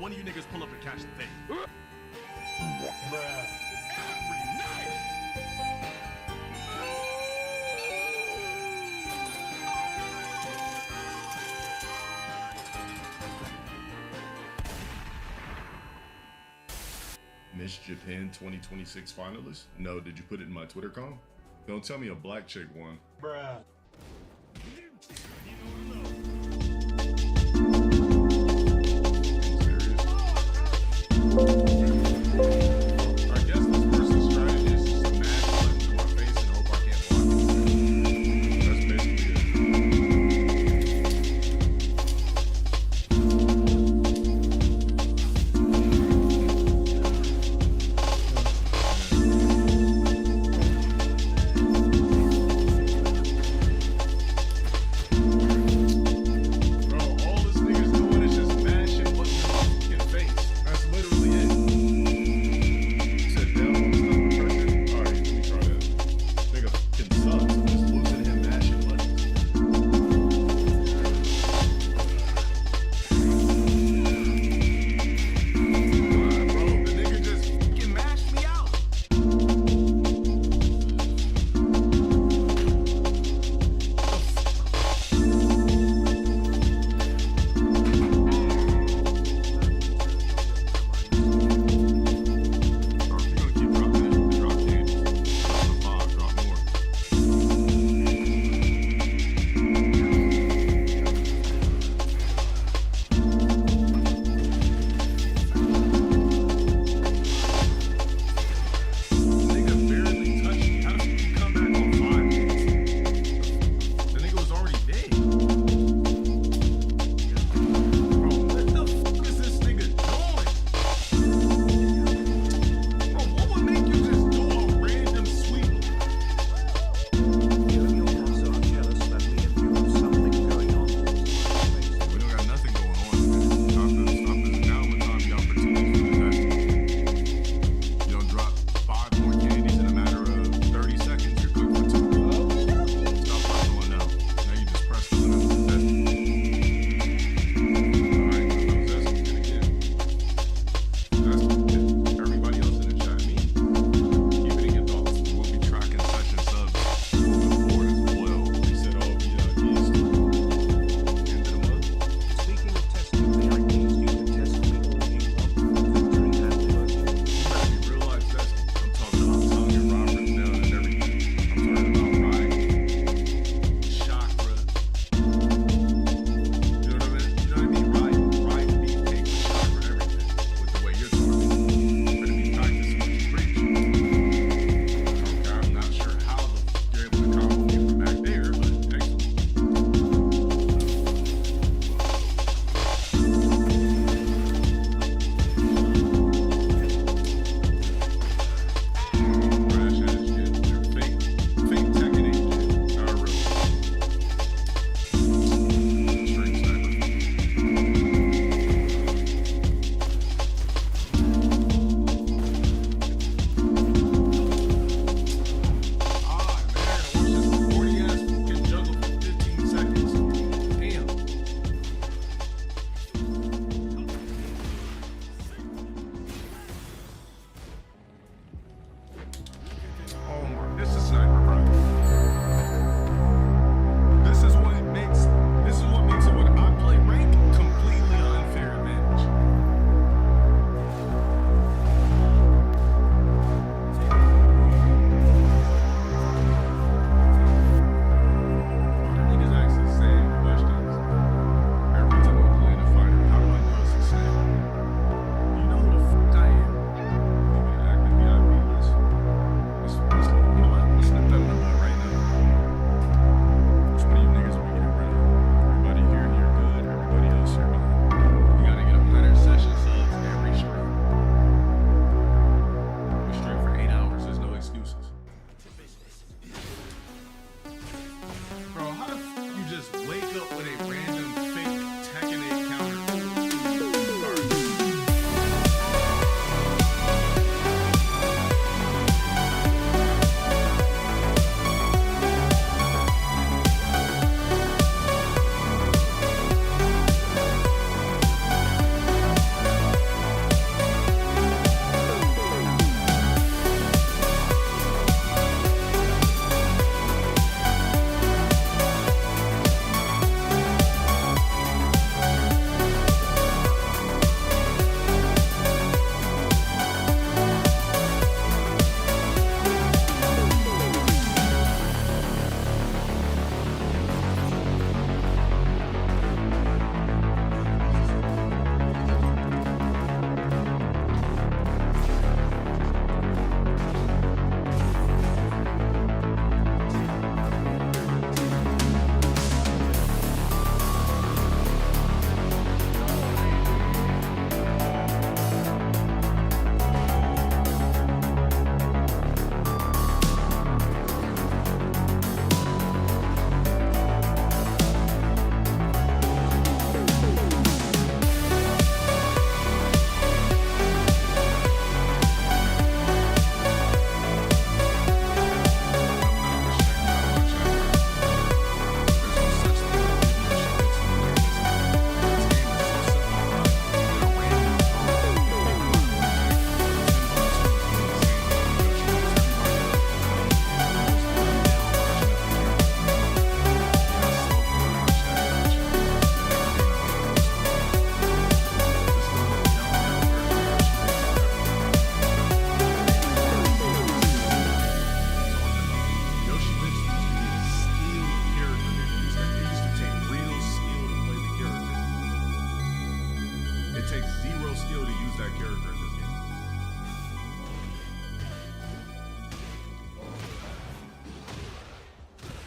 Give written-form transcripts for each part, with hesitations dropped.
one of you niggas pull up and catch the thing. Bruh. Every night! Miss Japan 2026 finalist? No, did you put it in my Twitter com? Don't tell me a black chick won. Bruh. I guess this person's strategy is just to smash buttons in my face and hope I can't block it. That's basically it.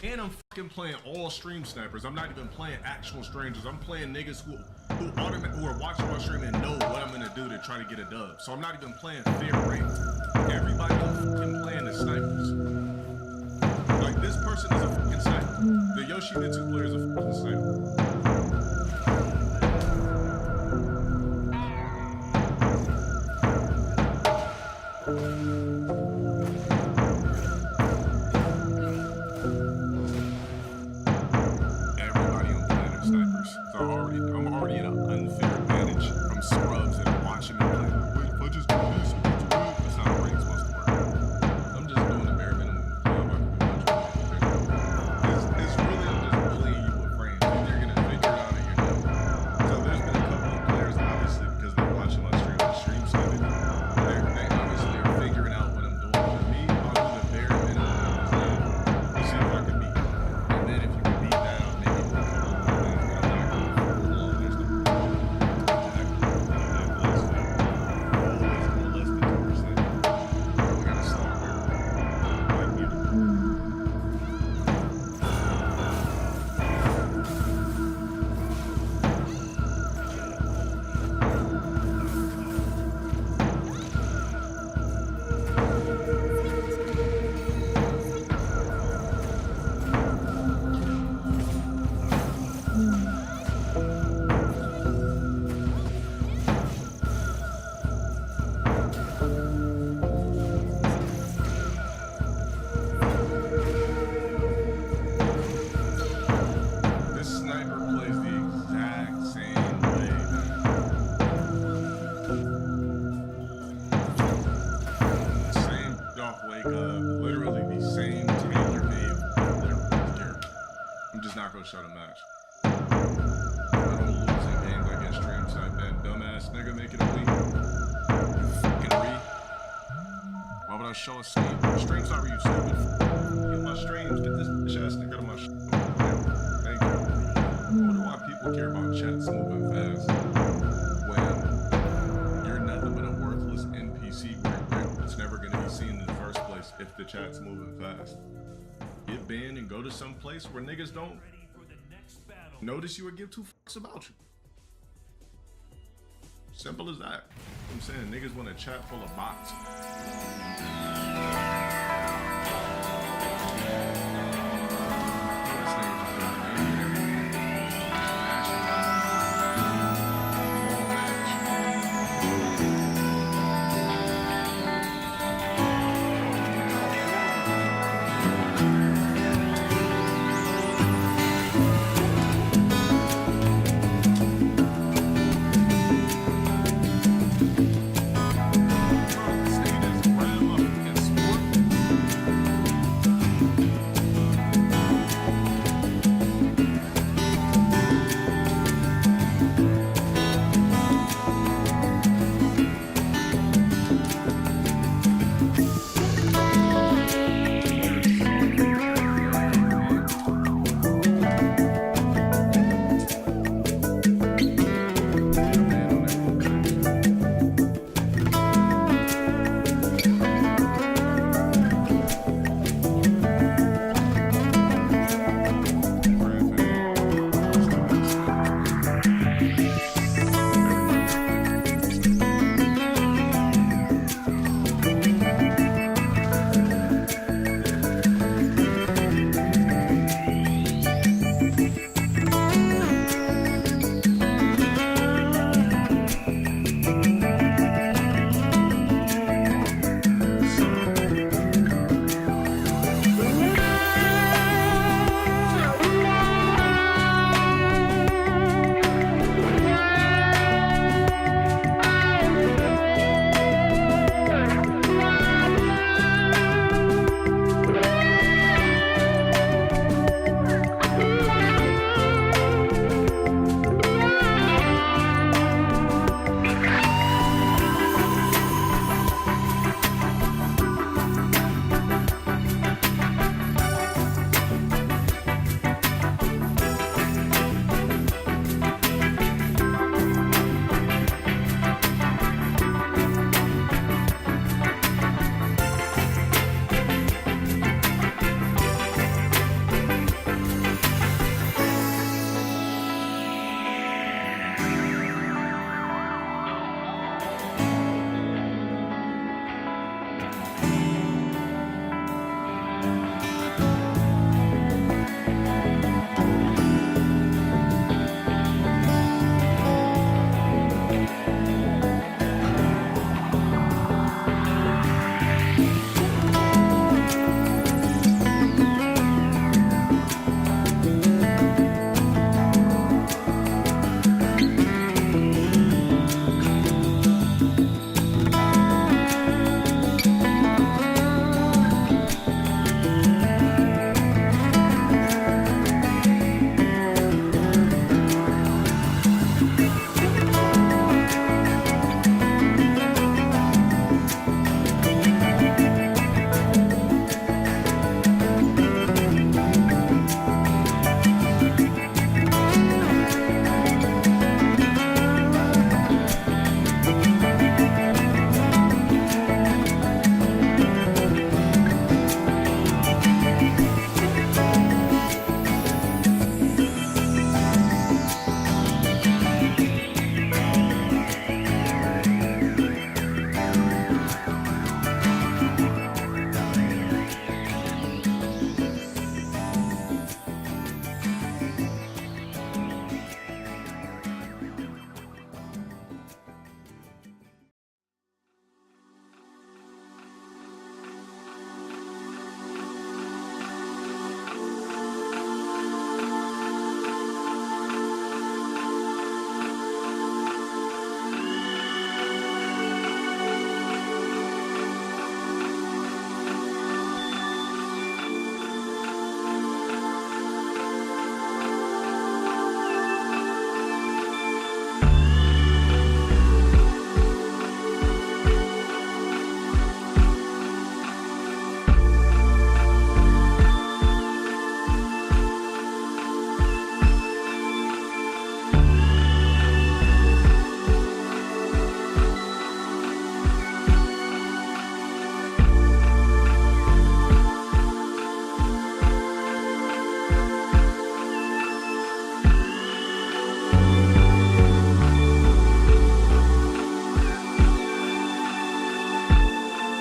And I'm fucking playing all stream snipers. I'm not even playing actual strangers. I'm playing niggas who are watching my stream and know what I'm gonna do to try to get a dub. So I'm not even playing fair ranked. Everybody I'm fucking playing is snipers. Like this person is a fucking sniper. The Yoshi the 2 player is a fucking sniper. Everybody on planet are snipers. So I'm already at an unfair advantage from scrubs that are watching me play. Wait, if I just do this, that's not how rank's supposed to work. I'm just doing the bare minimum. It's really I'm just bullying you with frames. You're gonna figure it out or you're not. So there's been a couple of players, obviously, because they're watching my stream sniping. They obviously are figuring out what I'm doing. For me, I'll do the bare minimum. See if I can beat it. And then if you can beat that, I'll maybe do a couple of more things. But I'm not going full blown. There's the always less than 2%. We gotta start there. Like you do. This sniper plays the exact same way, man. Same Doc Wake Up, literally the same tailor-made gear. I'm just not gonna show the match. I don't lose in games against stream snipe that dumbass nigga make it a week. You fucking re. Why would I show a stream? Stream sniper, you stupid. Get my streams, get this bitch ass nigga out of my Thank you. I wonder why people care about chats moving fast when you're nothing but a worthless NPC where it's never going to be seen in the first place if the chat's moving fast. Get banned and go to some place where niggas don't notice you or give two fucks about you. Simple as that. I'm saying niggas want a chat full of bots. Stay this ground.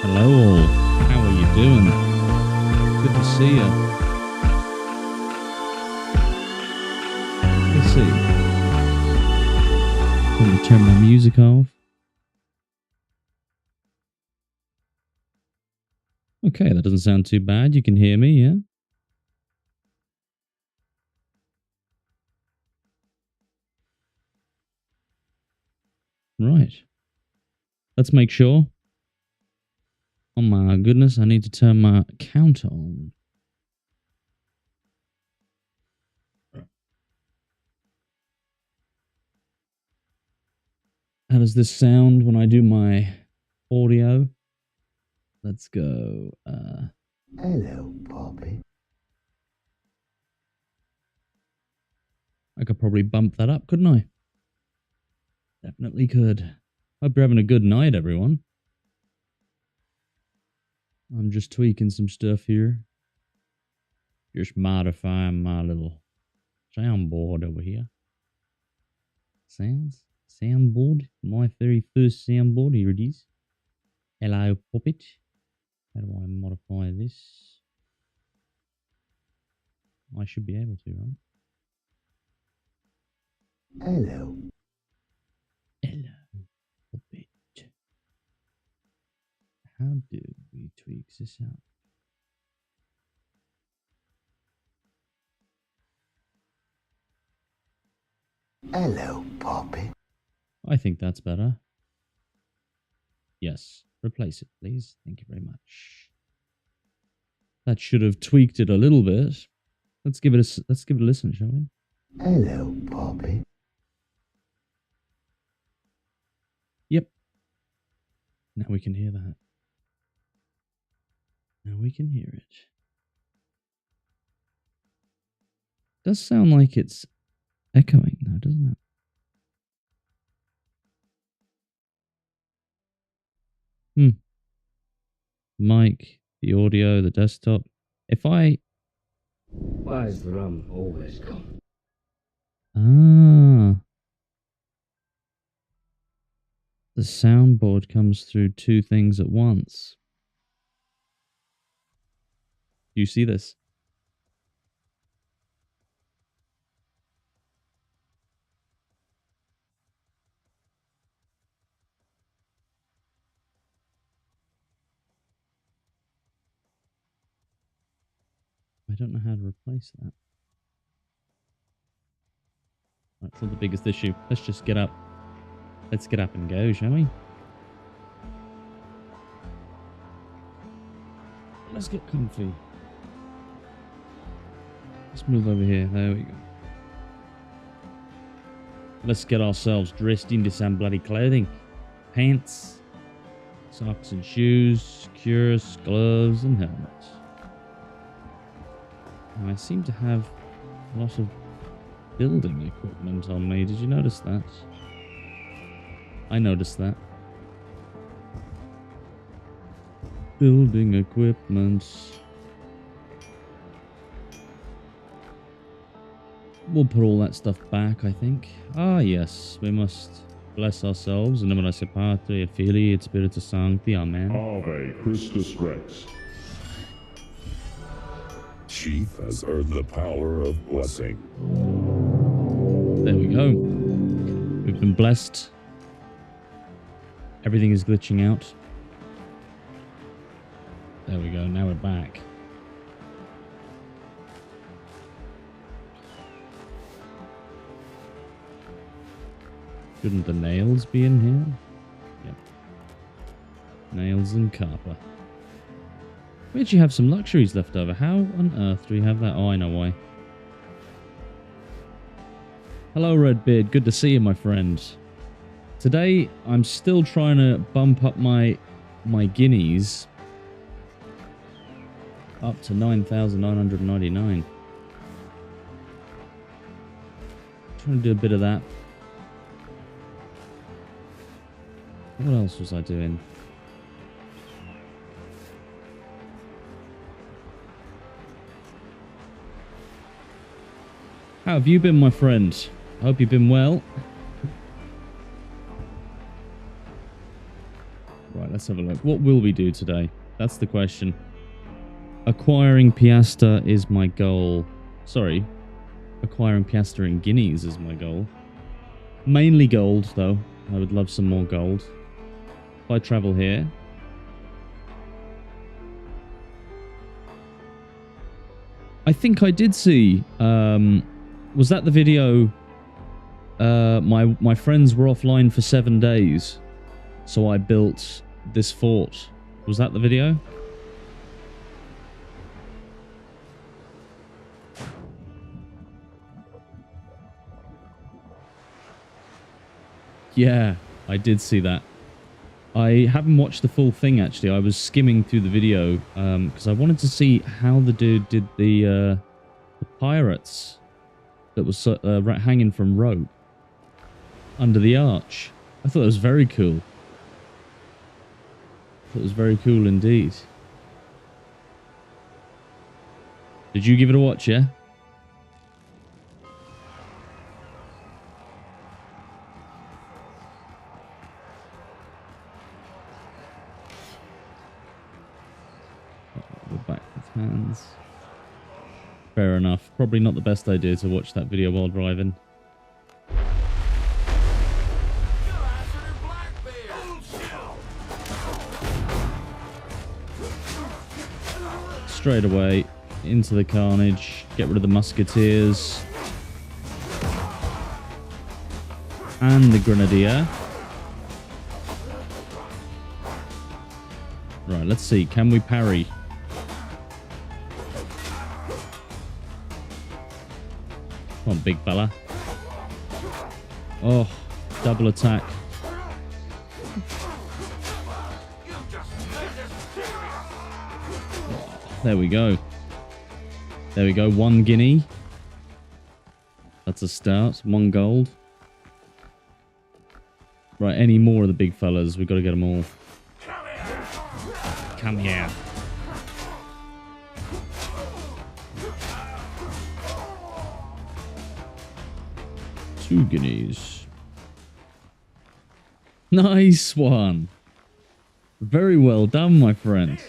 Hello all. How are you doing? Good to see you. Let's see. I'm going to turn my music off. Okay, that doesn't sound too bad. You can hear me, yeah? Right. Let's make sure. Oh my goodness, I need to turn my counter on. How does this sound when I do my audio? Let's go. Hello, Poppy. I could probably bump that up, couldn't I? Definitely could. Hope you're having a good night, everyone. I'm just tweaking some stuff here. Just modifying my little soundboard over here. Soundboard. My very first soundboard. Here it is. Hello, Puppet. How do I modify this? I should be able to, right? Hello. Hello, Puppet. How do we tweak this out? Hello, Poppy. I think that's better. Yes. Replace it, please. Thank you very much. That should have tweaked it a little bit. Let's give it a listen, shall we? Hello, Poppy. Yep. Now we can hear that. Now we can hear it. Does sound like it's echoing though, doesn't it? Mic, the audio, the desktop. If I... Why's the rum always gone? Ah. The soundboard comes through two things at once. Do you see this? I don't know how to replace that. That's not the biggest issue. Let's just get up. Let's get up and go, shall we? Let's get comfy. Let's move over here. There we go. Let's get ourselves dressed into some bloody clothing. Pants, socks and shoes, cuirass, gloves and helmets. Now, I seem to have a lot of building equipment on me. Did you notice that? I noticed that. Building equipment. We'll put all that stuff back, I think. Ah, yes. We must bless ourselves. In nomine Patri et Filii et Spiritus Sancti. Amen. Ave Christus Rex. Chief has earned the power of blessing. There we go. We've been blessed. Everything is glitching out. There we go. Now we're back. Shouldn't the nails be in here? Yep. Nails and copper. We actually have some luxuries left over. How on earth do we have that? Oh, I know why. Hello, Redbeard. Good to see you, my friend. Today, I'm still trying to bump up my guineas up to 9,999. Trying to do a bit of that. What else was I doing? How have you been, my friend? I hope you've been well. Right, let's Let's have a look. What will we do today? That's the question. Acquiring Piasta is my goal. Sorry. Acquiring Piasta in Guineas is my goal. Mainly gold, though. I would love some more gold. If I travel here... I think I did see... was that the video... my friends were offline for 7 days. So I built this fort. Was that the video? Yeah, I did see that. I haven't watched the full thing, actually. I was skimming through the video because I wanted to see how the dude did the pirates that was hanging from rope under the arch. I thought it was very cool. It was very cool indeed. Did you give it a watch, yeah? Go back with hands. Fair enough. Probably not the best idea to watch that video while driving. Straight away into the carnage. Get rid of the musketeers. And the grenadier. Right, let's see. Can we parry? Come on, big fella. Oh, double attack. There we go. There we go. 1 guinea. That's a start. 1 gold. Right, any more of the big fellas? We've got to get them all. Come here. Two guineas. Nice one. Very well done, my friend.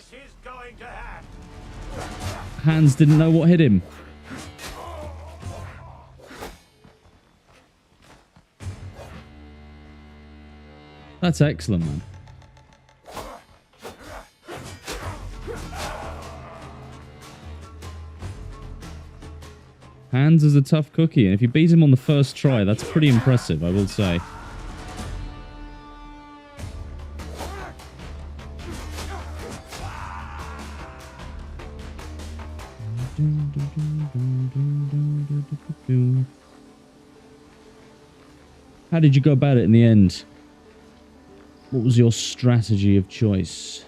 Hans didn't know what hit him. That's excellent, man. Hans is a tough cookie, and if you beat him on the first try, that's pretty impressive, I will say. How did you go about it in the end? What was your strategy of choice?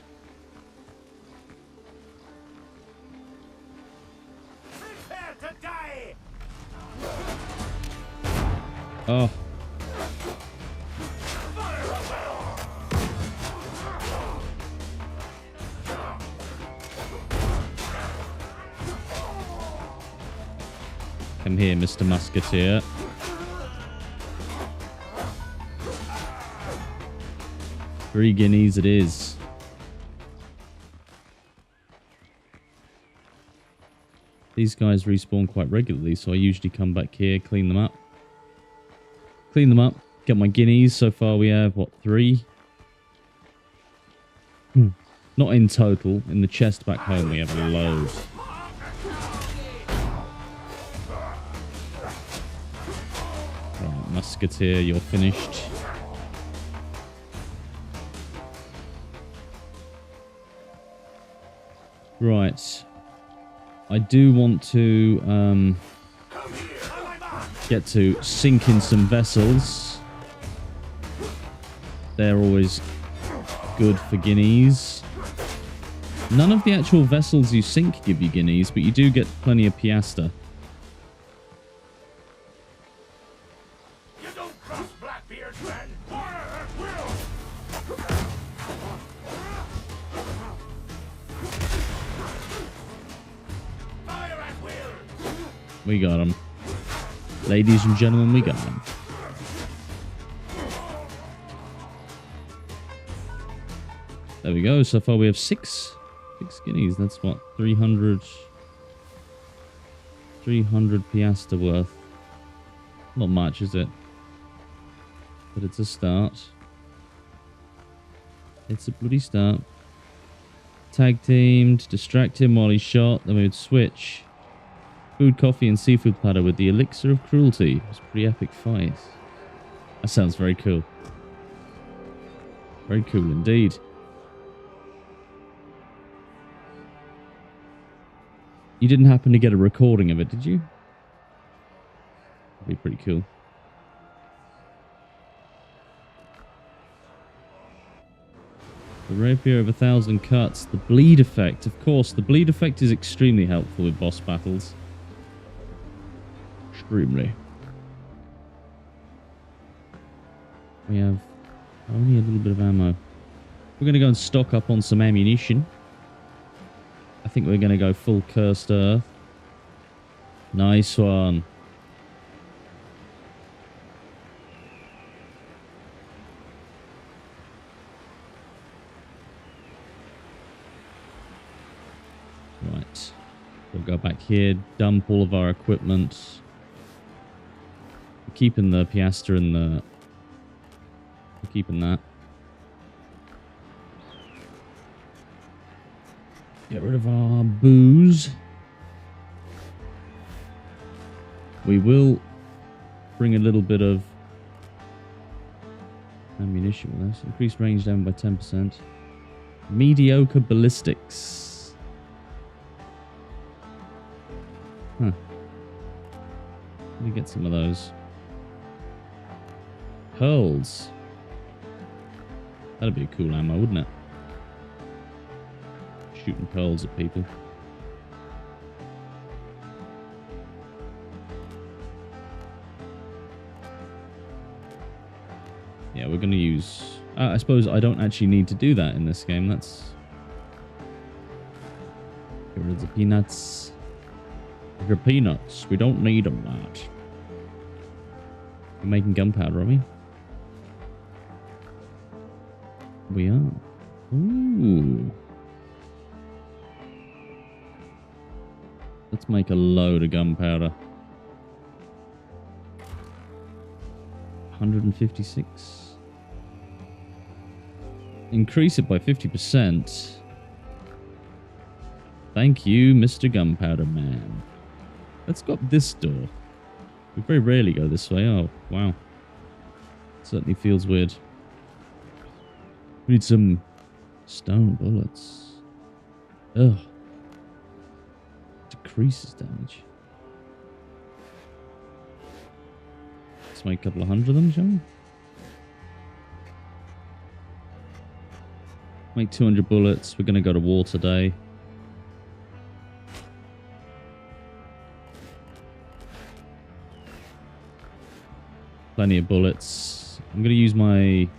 Oh. Come here, Mr. Musketeer. Three guineas it is. These guys respawn quite regularly, so I usually come back here, clean them up. Clean them up, get my guineas. So far we have, what, 3? Not in total. In the chest back home we have a load. Right, Musketeer, you're finished. Right. I do want to get to sink in some vessels. They're always good for guineas. None of the actual vessels you sink give you guineas, but you do get plenty of piasta. You don't cross Blackbeard's men. Fire at will. We got him. Ladies and gentlemen, we got him. There we go. So far we have six guineas. That's what, 300 piastre worth. Not much, is it? But it's a start. It's a bloody start. Tag teamed, distract him while he's shot. Then we would switch. Food, coffee, and seafood platter with the elixir of cruelty. It was a pretty epic fight. That sounds very cool. Very cool indeed. You didn't happen to get a recording of it, did you? That'd be pretty cool. The rapier of 1,000 cuts. The bleed effect. Of course, the bleed effect is extremely helpful with boss battles. Extremely. We have only a little bit of ammo. We're going to go and stock up on some ammunition. I think we're going to go full cursed earth. Nice one. Right. We'll go back here, dump all of our equipment. We're keeping the piastre and the... We're keeping that. Get rid of our booze. We will bring a little bit of ammunition with us. Increase range down by 10%. Mediocre ballistics. Huh. Let me get some of those. Pearls. That'd be a cool ammo, wouldn't it? Shooting pearls at people. Yeah, we're going to use... I suppose I don't actually need to do that in this game. That's... Get rid of the peanuts. Your peanuts. We don't need them, lad. We're making gunpowder, are we? We are. Ooh. Let's make a load of gunpowder. 156. Increase it by 50%. Thank you, Mr. Gunpowder Man. Let's go up this door. We very rarely go this way. Oh, wow. Certainly feels weird. We need some stone bullets. Ugh. Decreases damage. Let's make a couple of hundred of them, shall we? Make 200 bullets. We're going to go to war today. Plenty of bullets. I'm going to use my... I'm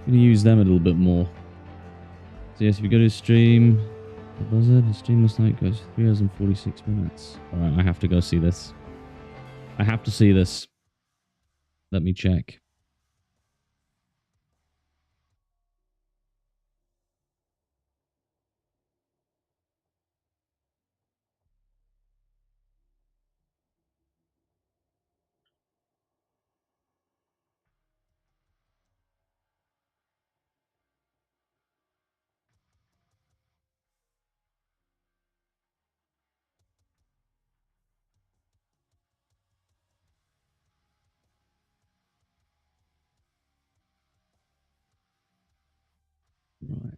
going to use them a little bit more. So yes, if you go to stream... The buzzard, the stream last night goes 3 hours and 46 minutes. Alright, I have to go see this. I have to see this. Let me check. Right.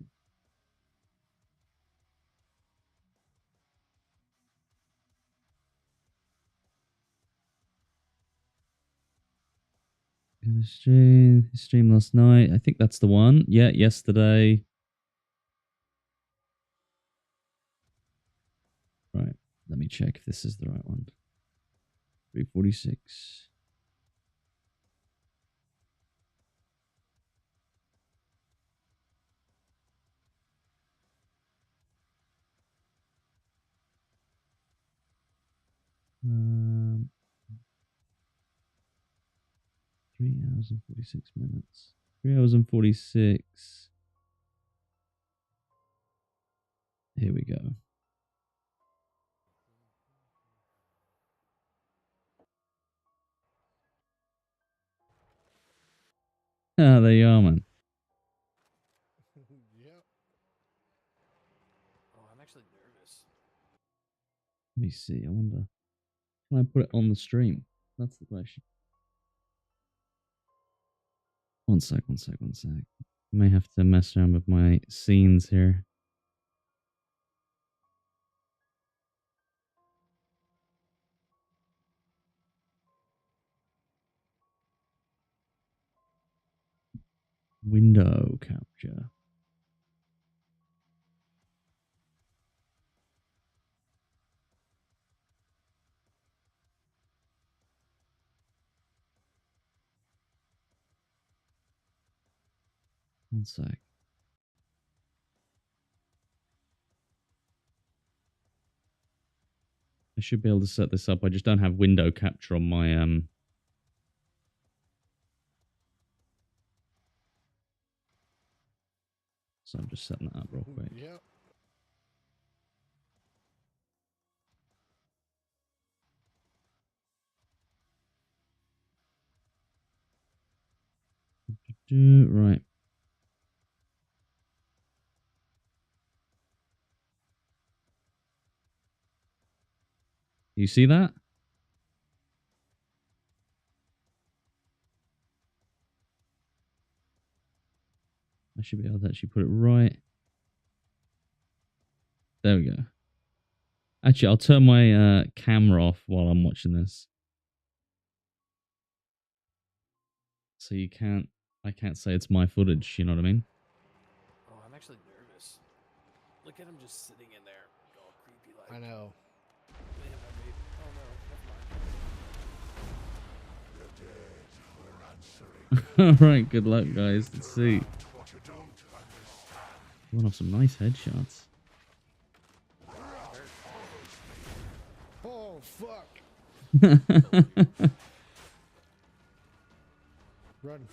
Stream last night. I think that's the one. Yeah, yesterday. Right. Let me check if this is the right one. 346. Um, 3 hours and 46 minutes. 3 hours and 46. Here we go. Ah, there you are, man. Yep. Oh, I'm actually nervous. Let me see. I wonder. Can I put it on the stream? That's the question. One sec. I may have to mess around with my scenes here. Window capture. One sec. I should be able to set this up. I just don't have window capture on my So I'm just setting that up real quick. Yep. Right. You see that? I should be able to actually put it right. There we go. Actually, I'll turn my camera off while I'm watching this. So I can't say it's my footage, you know what I mean? Oh, I'm actually nervous. Look at him just sitting in there, all creepy like. I know. Man, I made. Oh no, never mind. Alright, good luck, guys. Let's see. We want off some nice headshots. Oh, fuck. Run.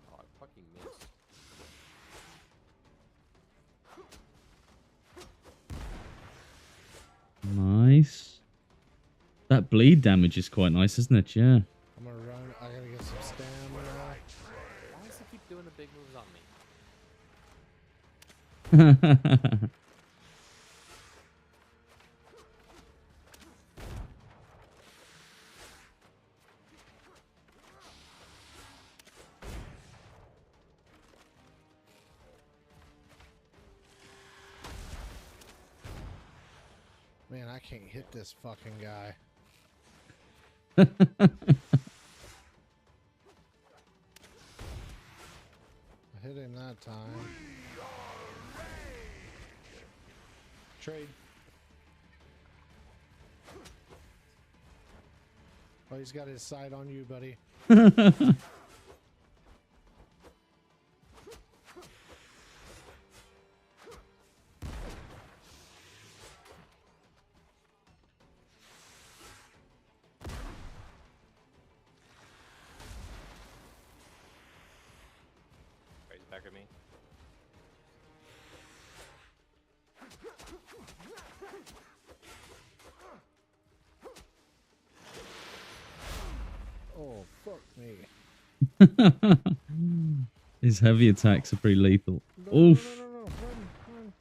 Oh, I fucking missed. Nice. That bleed damage is quite nice, isn't it? Yeah. I'm gonna run. I gotta get some stamina. Why does he keep doing the big moves on me? Man, I can't hit this fucking guy. I hit him that time. Trade. Oh, he's got his sight on you, buddy. Right, he's back at me. Oh, fuck me. His heavy attacks are pretty lethal. No, Oof. no. Run, run.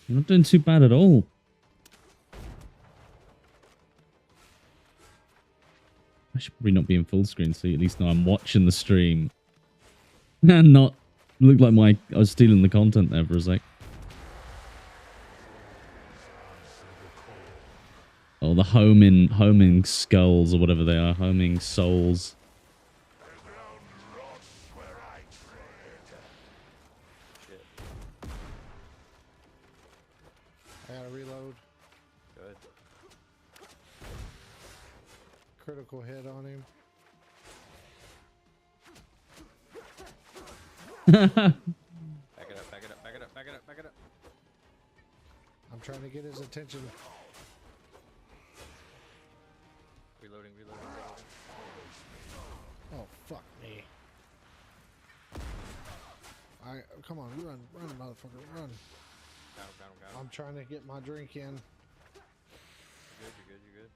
You're not doing too bad at all. I should probably not be in full screen so you at least know I'm watching the stream. And not look like I was stealing the content there for a sec. Oh, the homing skulls or whatever they are, homing souls. Shit. I gotta reload. Good. Critical hit on him. Back it up, back it up, back it up, back it up, back it up. I'm trying to get his attention. Reloading, reloading, reloading. Oh, fuck me. Come on, run, motherfucker, run. Got him, got him, got him. I'm trying to get my drink in. You're good, you're good, you're good.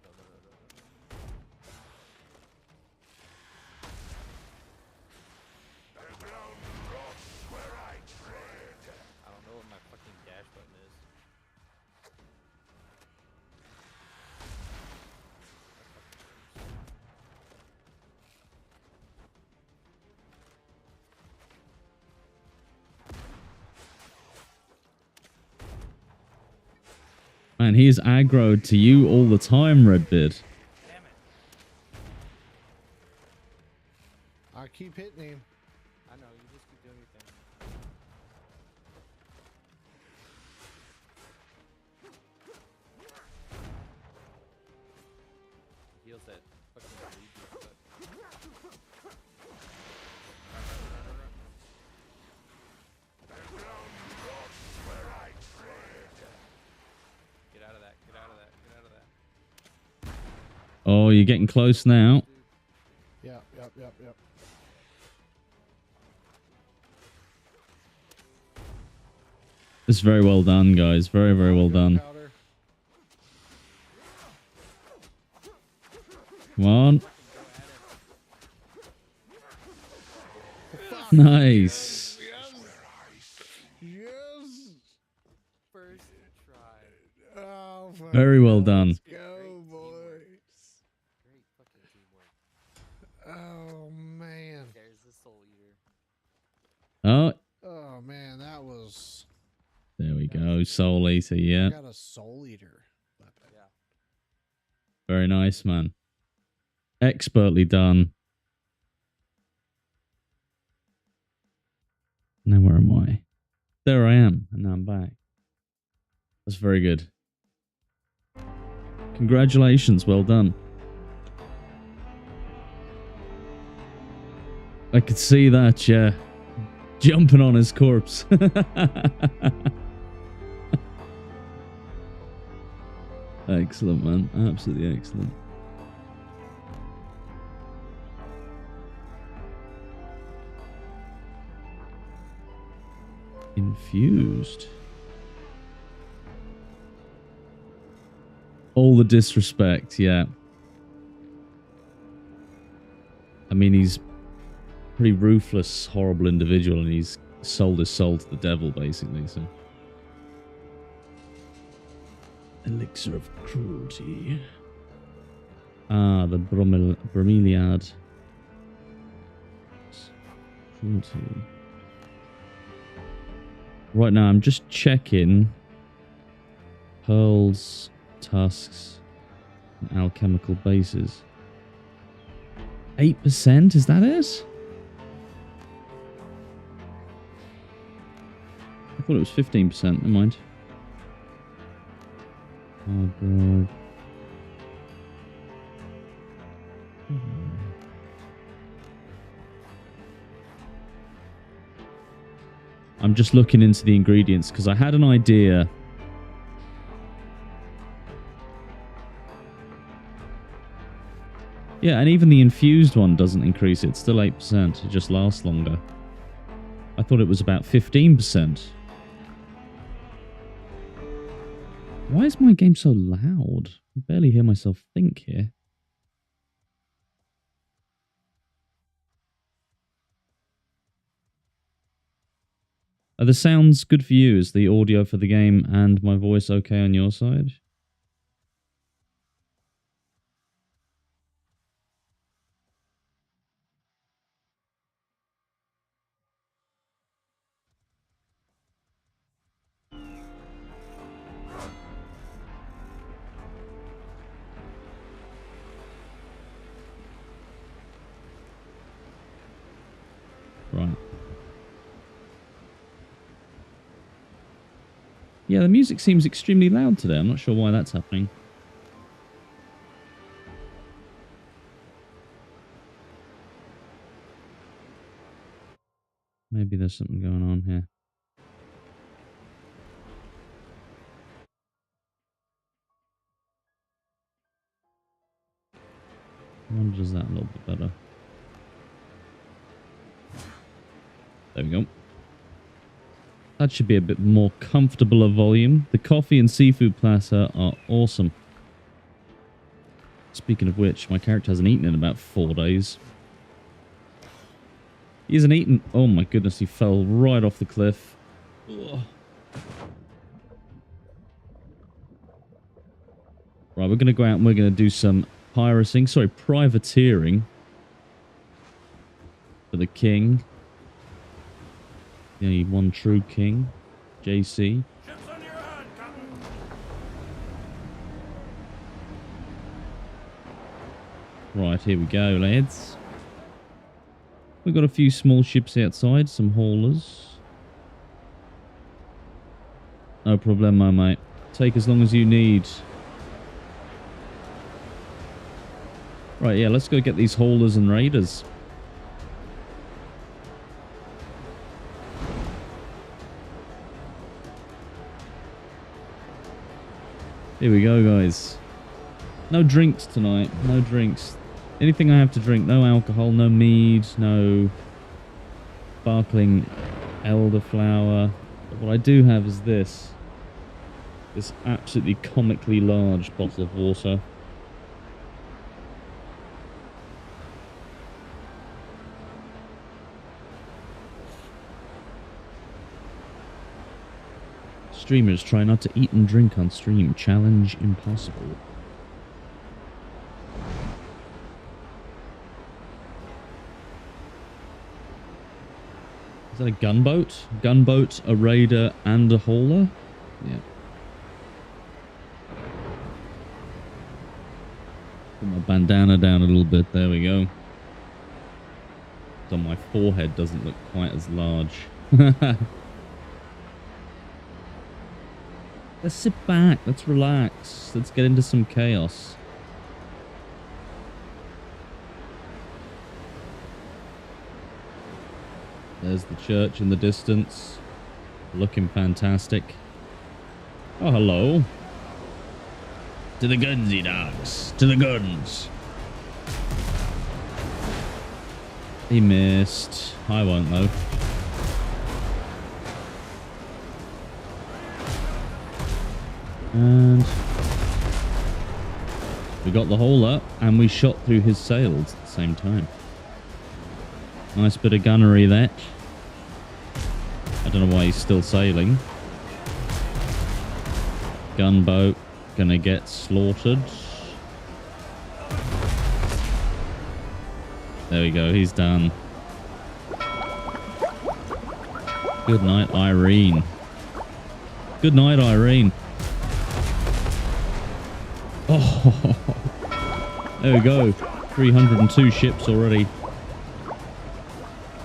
No, no, no, no, no. The ground rots where I tread. I don't know what my fucking dash button is. Man, he is aggroed to you all the time, Redbeard. Damn it. I keep hitting him. I know, you just keep doing your thing. Heals that fucking reboot, but... The ground rots where I tread. Get out of that, get out of that, get out of that. Oh, you're getting close now. Yep. It's very well done, guys. Very, very well done. Powder. Come on. Nice. Yes. First try. Oh, fuck. Very well done. Let's go, boys. Great fucking teamwork. Oh, man. There's the soul eater. Oh, Oh, man, that was... there we go. Soul Eater, yeah. I got a soul eater weapon. Yeah. Very nice, man. Expertly done. Now where am I? There I am, and now I'm back. That's very good. Congratulations, well done. I could see that, yeah. Jumping on his corpse. Excellent, man. Absolutely excellent. Infused. All the disrespect, yeah. I mean, he's a pretty ruthless, horrible individual, and he's sold his soul to the devil, basically, so. Elixir of cruelty. Ah, the bromeliad. Cruelty. Right now, I'm just checking pearls, tusks, and alchemical bases. 8%? Is that it? I thought it was 15%. Never mind. Oh, God. I'm just looking into the ingredients because I had an idea. Yeah, and even the infused one doesn't increase it. It's still 8%. It just lasts longer. I thought it was about 15%. Why is my game so loud? I barely hear myself think here. Are the sounds good for you? Is the audio for the game and my voice okay on your side? right. Yeah, the music seems extremely loud today. I'm not sure why that's happening. Maybe there's something going on here. I wonder does that a little bit better. There we go. That should be a bit more comfortable a volume. The coffee and seafood platter are awesome. Speaking of which, my character hasn't eaten in about 4 days. He hasn't eaten. Oh my goodness, he fell right off the cliff. Ugh. Right, we're going to go out and we're going to do some privateering for the king. The only one true king, JC. Ships on your hand, Captain. Right, here we go, lads. We've got a few small ships outside, some haulers. No problemo, mate. Take as long as you need. Right, yeah, let's go get these haulers and raiders. Here we go, guys. No drinks tonight. No drinks. Anything I have to drink. No alcohol, no mead, no sparkling elderflower. But what I do have is this. This absolutely comically large bottle of water. Streamers try not to eat and drink on stream. Challenge impossible. Is that a gunboat? Gunboat, a raider, and a hauler? Yeah. Put my bandana down a little bit. There we go. So my forehead doesn't look quite as large. Let's sit back. Let's relax. Let's get into some chaos. There's the church in the distance. Looking fantastic. Oh, hello. To the guns, ye dogs. To the guns. He missed. I won't, though. And we got the hauler, and we shot through his sails at the same time. Nice bit of gunnery there. I don't know why he's still sailing. Gunboat gonna get slaughtered. There we go, he's done. Good night, Irene. Good night, Irene. Oh, there we go. 302 ships already.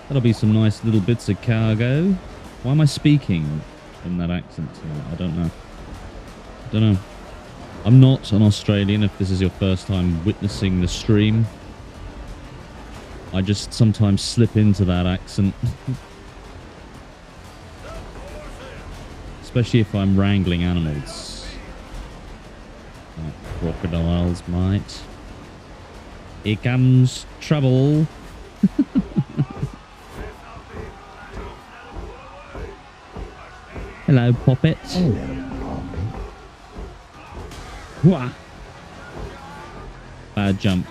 That'll be some nice little bits of cargo. Why am I speaking in that accent tonight? I don't know. I don't know. I'm not an Australian if this is your first time witnessing the stream. I just sometimes slip into that accent. Especially if I'm wrangling animals. Like crocodiles, mate. Here comes trouble. Hello, Poppet. Wah. Bad jump.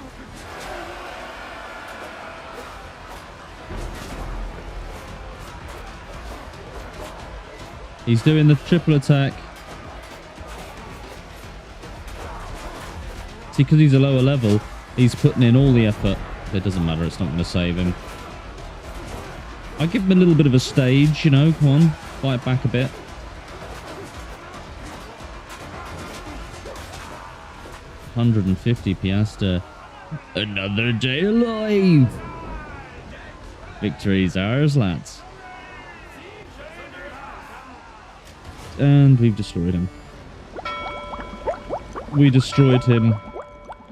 He's doing the triple attack. See, because he's a lower level, he's putting in all the effort. It doesn't matter, it's not going to save him. I'll give him a little bit of a stage, you know, come on, fight back a bit. $150 piastre. Another day alive. Victory's ours, lads. And we've destroyed him. We destroyed him.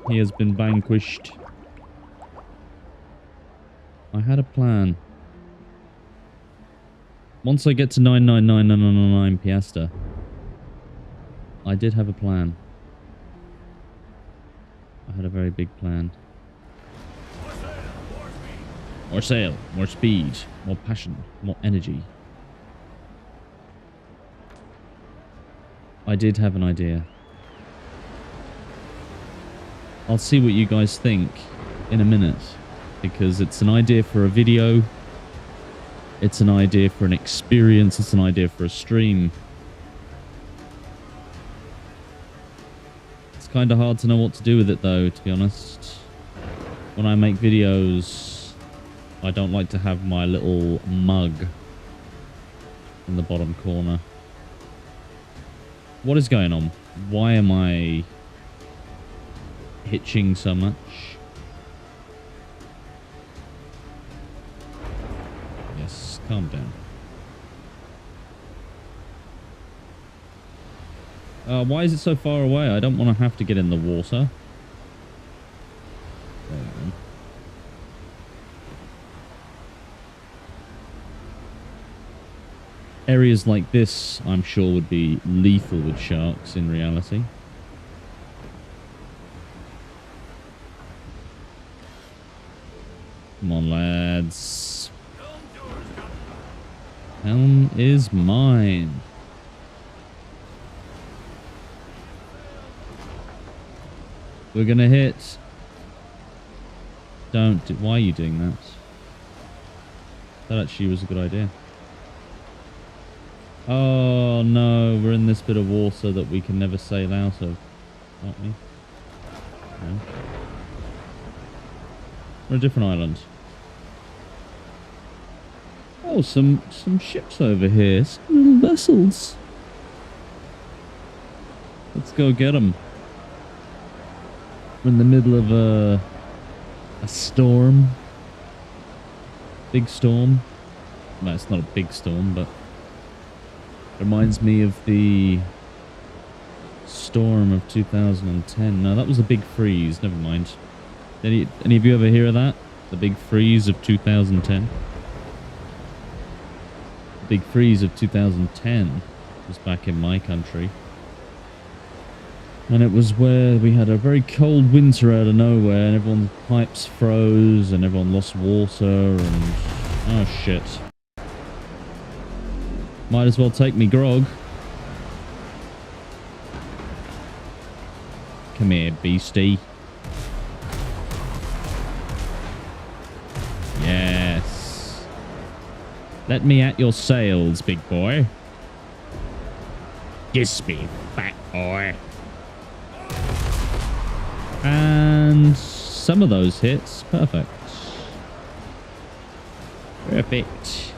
He has been vanquished. I had a plan. Once I get to 99999 Piasta, I did have a plan. I had a very big plan. More sail, more speed, more passion, more energy. I did have an idea. I'll see what you guys think in a minute, because it's an idea for a video. It's an idea for an experience. It's an idea for a stream. It's kind of hard to know what to do with it, though, to be honest. When I make videos, I don't like to have my little mug in the bottom corner. What is going on? Why am I hitching so much? Yes, calm down. Why is it so far away? I don't want to have to get in the water. There we go. Areas like this, I'm sure, would be lethal with sharks in reality. Come on, lads. Helm is mine. We're gonna hit. Don't. Why are you doing that? That actually was a good idea. Oh no, we're in this bit of water that we can never sail out of, aren't we? No. We're a different island. Oh, some ships over here. Some little vessels. Let's go get them. We're in the middle of a storm. Big storm. No, it's not a big storm, but reminds me of the storm of 2010. No, that was a big freeze. Never mind. Any of you ever hear of that? The big freeze of 2010? The big freeze of 2010 was back in my country. And it was where we had a very cold winter out of nowhere and everyone's pipes froze and everyone lost water and... oh shit. Might as well take me grog. Come here, beastie. Yes. Let me at your sails, big boy. Kiss me, fat boy. And some of those hits. Perfect. Perfect.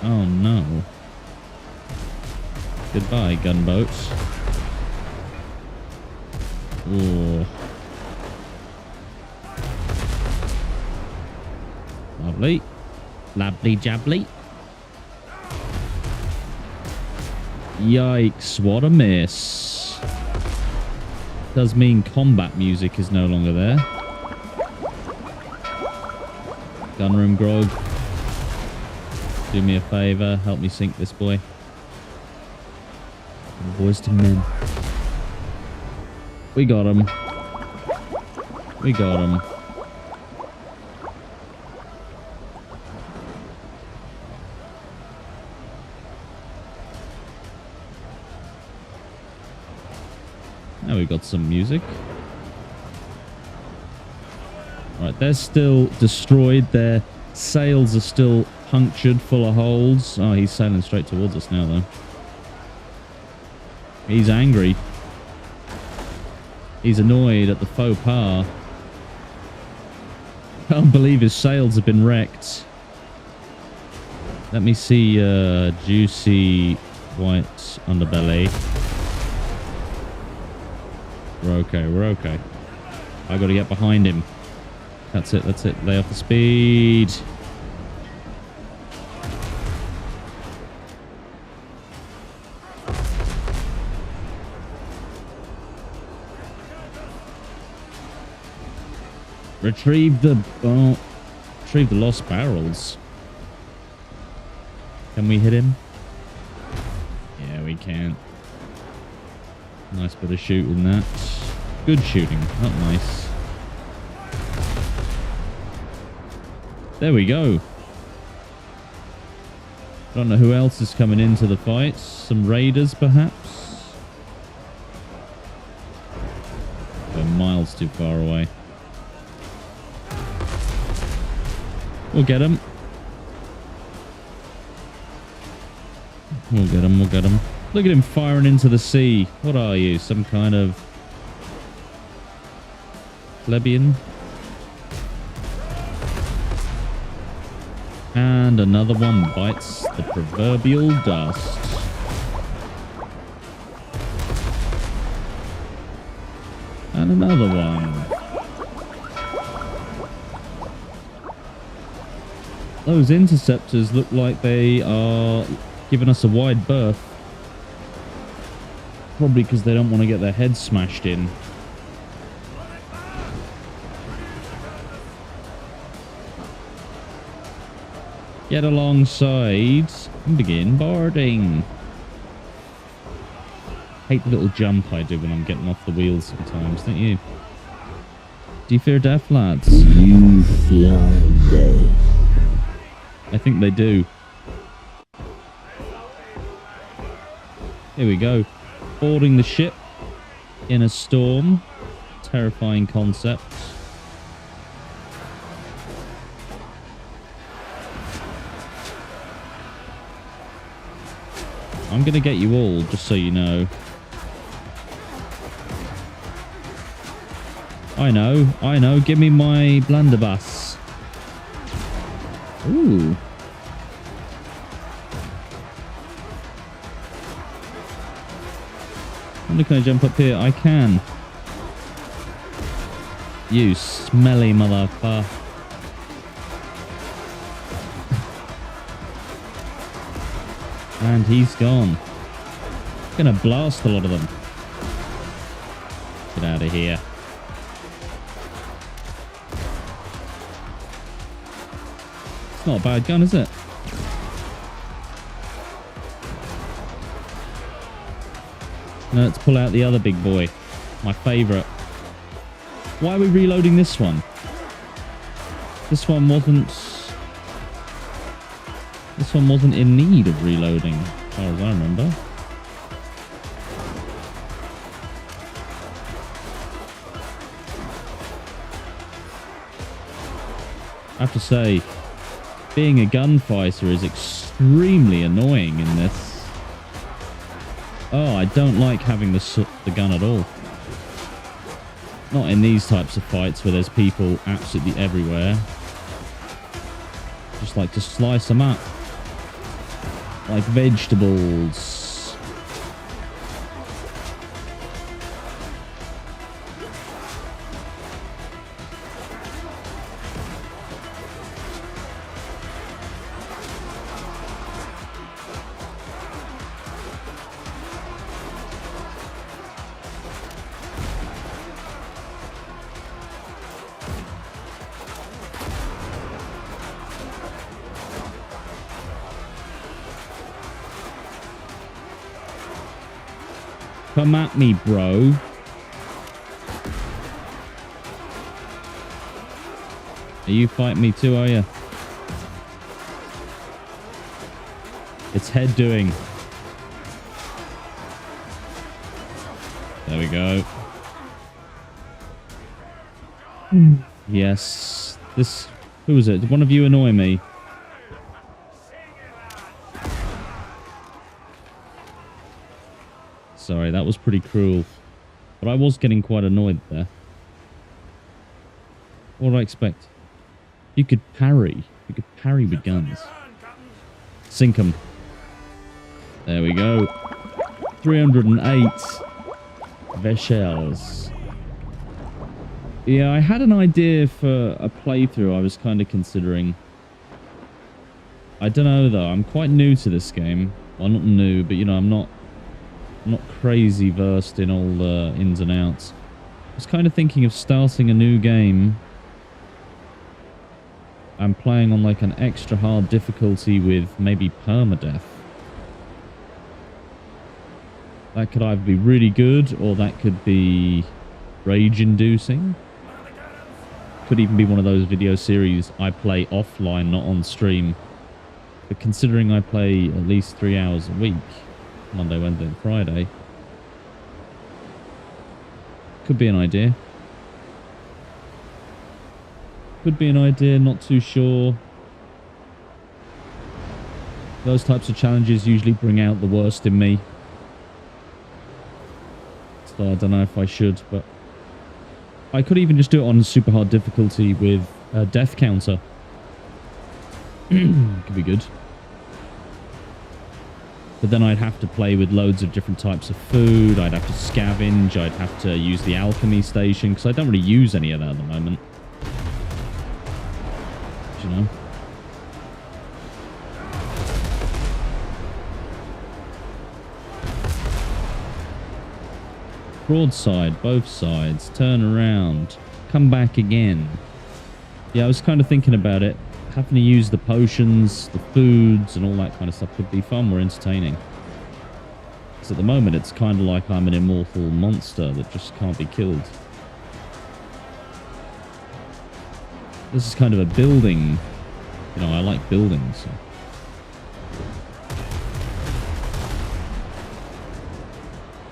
Oh no. Goodbye, gunboats. Ooh. Lovely. Lovely jabbly. Yikes, what a miss. Does mean combat music is no longer there. Gunroom grog. Do me a favor, help me sink this boy. From boys to men. We got him. We got him. Now we got some music. Right, they're still destroyed. Their sails are still punctured, full of holes. Oh, he's sailing straight towards us now, though. He's angry. He's annoyed at the faux pas. Can't believe his sails have been wrecked. Let me see juicy white underbelly. We're okay. We're okay. I got to get behind him. That's it. That's it. Lay off the speed. Retrieve the lost barrels. Can we hit him? Yeah, we can. Nice bit of shooting that. Good shooting, not nice. There we go. Don't know who else is coming into the fight. Some raiders, perhaps? We're miles too far away. We'll get him. We'll get him. We'll get him. Look at him firing into the sea. What are you? Some kind of plebeian? And another one bites the proverbial dust. And another one. Those interceptors look like they are giving us a wide berth. Probably because they don't want to get their heads smashed in. Get alongside and begin boarding. Hate the little jump I do when I'm getting off the wheels sometimes, don't you? Do you fear death, lads? You fear death. I think they do. Here we go. Boarding the ship in a storm. Terrifying concept. I'm going to get you all, just so you know. I know. Give me my blunderbuss. Ooh. Wonder, can I jump up here? I can. You smelly motherfucker. And he's gone. Gonna blast a lot of them. Get out of here. It's not a bad gun, is it? Now let's pull out the other big boy. My favourite. Why are we reloading this one? This one wasn't in need of reloading, as far as I remember. I have to say, being a gunfighter is extremely annoying in this. Oh, I don't like having the gun at all. Not in these types of fights where there's people absolutely everywhere. Just like to slice them up. Like vegetables. Come at me, bro. Are you fighting me too, are you? It's head doing. There we go. Yes. This... Who was it? Did one of you annoy me? Sorry, that was pretty cruel. But I was getting quite annoyed there. What did I expect? You could parry. You could parry with guns. Sink 'em. There we go. 308 Vechels. Yeah, I had an idea for a playthrough I was kind of considering. I don't know, though. I'm quite new to this game. Well, not new, but, you know, I'm not crazy versed in all the ins and outs. I was kind of thinking of starting a new game and playing on, like, an extra hard difficulty with maybe permadeath. That could either be really good, or that could be rage-inducing. Could even be one of those video series I play offline, not on stream. But considering I play at least 3 hours a week, Monday, Wednesday, and Friday, could be an idea. Could be an idea, not too sure. Those types of challenges usually bring out the worst in me. So I don't know if I should, but I could even just do it on super hard difficulty with a death counter. Could be good. But then I'd have to play with loads of different types of food. I'd have to scavenge. I'd have to use the alchemy station, because I don't really use any of that at the moment. You know? Broadside, both sides, turn around, come back again. Yeah, I was kind of thinking about it. Having to use the potions, the foods, and all that kind of stuff could be far more entertaining. Because at the moment, it's kind of like I'm an immortal monster that just can't be killed. This is kind of a building. You know, I like buildings. So.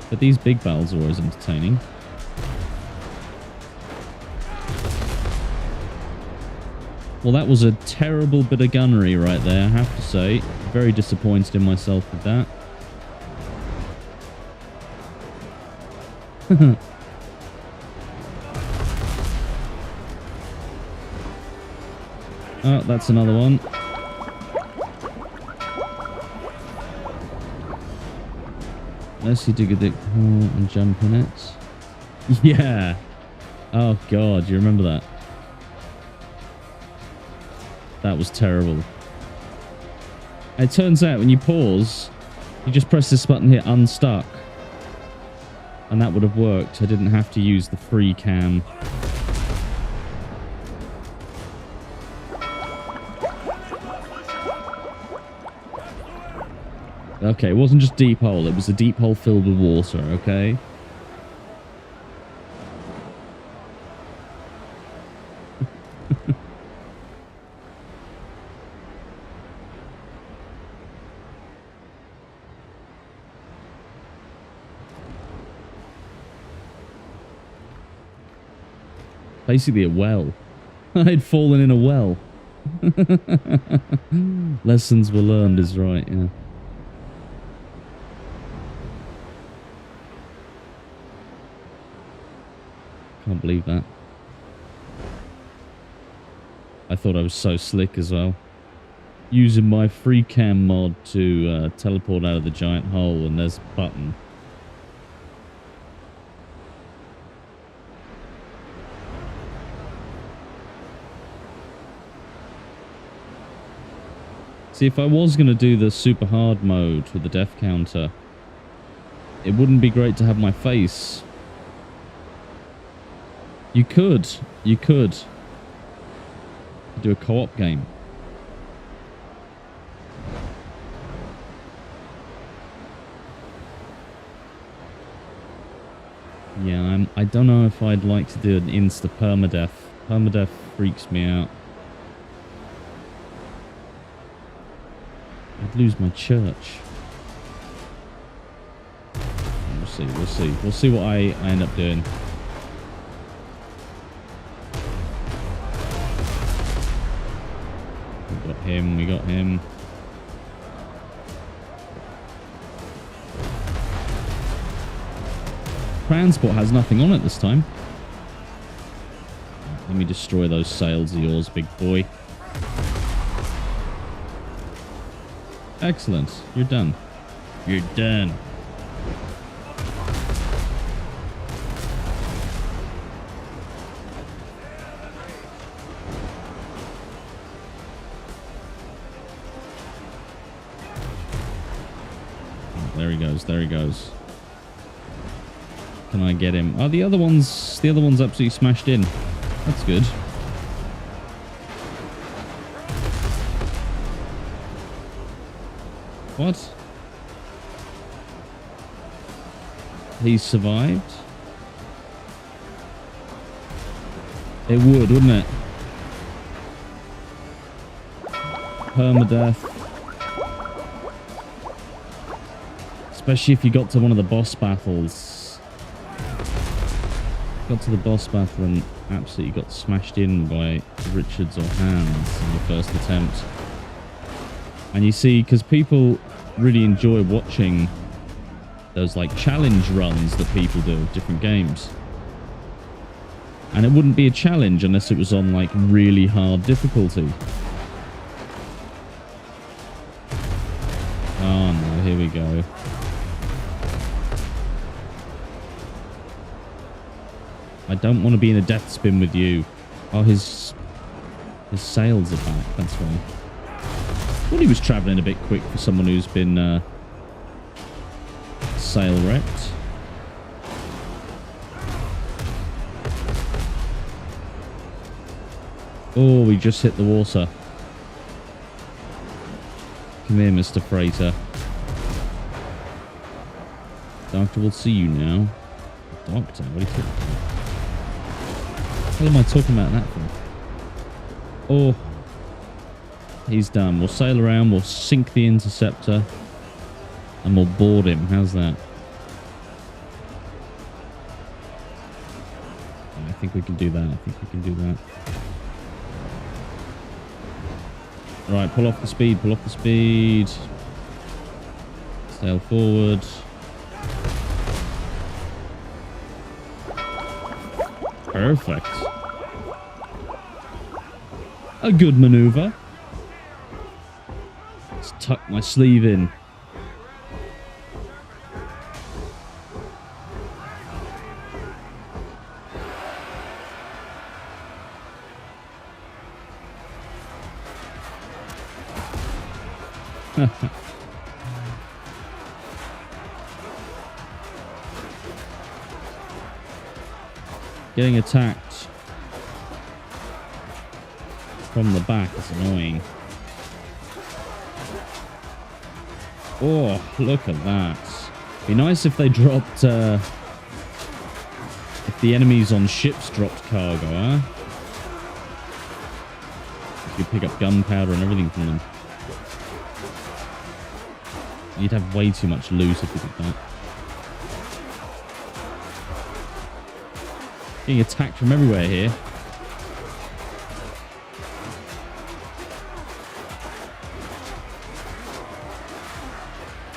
But these big battles are always entertaining. Well, that was a terrible bit of gunnery right there, I have to say. Very disappointed in myself with that. Oh, that's another one. Unless you dig a dick hole and jump in it. Yeah. Oh, God, you remember that? That was terrible. It turns out when you pause, you just press this button here, unstuck. And that would have worked. I didn't have to use the free cam. Okay, it wasn't just deep hole. It was a deep hole filled with water, okay? Basically a well. I'd fallen in a well. Lessons were learned is right, yeah. Can't believe that. I thought I was so slick as well. Using my free cam mod to teleport out of the giant hole, and there's a button. See, if I was going to do the super hard mode with the death counter, it wouldn't be great to have my face. You could do a co-op game. Yeah, I don't know if I'd like to do an insta permadeath. Permadeath freaks me out. I'd lose my church. We'll see, we'll see. We'll see what I end up doing. We got him. Transport has nothing on it this time. Let me destroy those sails of yours, big boy. Excellent. You're done. You're done. goes. There he goes. Can I get him? Oh, the other one's absolutely smashed in. That's good. What? He's survived? It would, wouldn't it? Permadeath. Especially if you got to one of the boss battles. Got to the boss battle and absolutely got smashed in by Richards or Hands in the first attempt. And you see, because people really enjoy watching those like challenge runs that people do of different games. And it wouldn't be a challenge unless it was on like really hard difficulty. Oh no, here we go. I don't want to be in a death spin with you. Oh, his sails are back. That's why. Thought he was traveling a bit quick for someone who's been sail wrecked. Oh, we just hit the water. Come here, Mr. Freighter. Doctor will see you now. Doctor? What are you talking about? What am I talking about that for? Oh. He's done. We'll sail around, we'll sink the interceptor, and we'll board him. How's that? I think we can do that. I think we can do that. Right, pull off the speed, pull off the speed. Sail forward. Perfect. A good maneuver. Let's tuck my sleeve in. Getting attacked from the back is annoying. Oh, look at that. Be nice if they dropped, if the enemies on ships dropped cargo, huh? You could pick up gunpowder and everything from them. You'd have way too much loot if you did that. Getting attacked from everywhere here.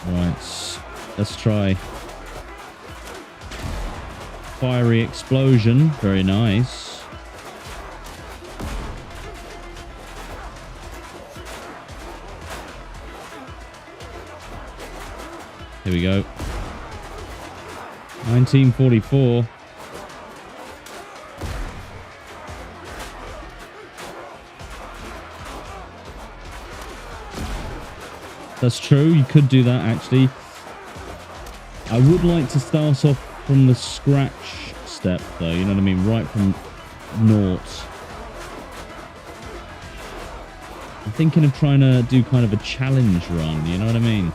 Right, let's try. Fiery explosion, very nice. Here we go. 1944. That's true. You could do that, actually. I would like to start off from the scratch step, though. You know what I mean? Right from naught. I'm thinking of trying to do kind of a challenge run. You know what I mean?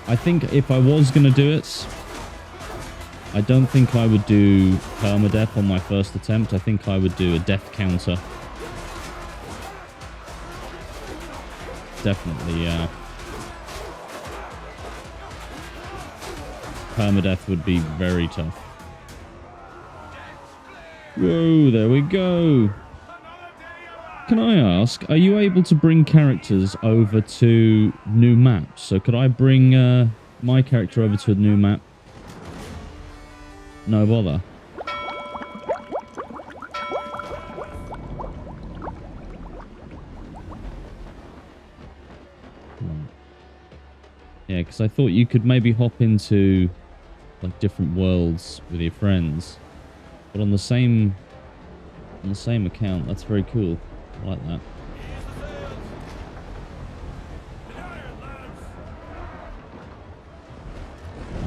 I think if I was going to do it, I don't think I would do permadeath on my first attempt. I think I would do a death counter. Definitely, yeah. Permadeath would be very tough. Whoa, there we go. Can I ask, are you able to bring characters over to new maps? So could I bring my character over to a new map? No bother. Yeah, because I thought you could maybe hop into like different worlds with your friends, but on the same account. That's very cool. I like that.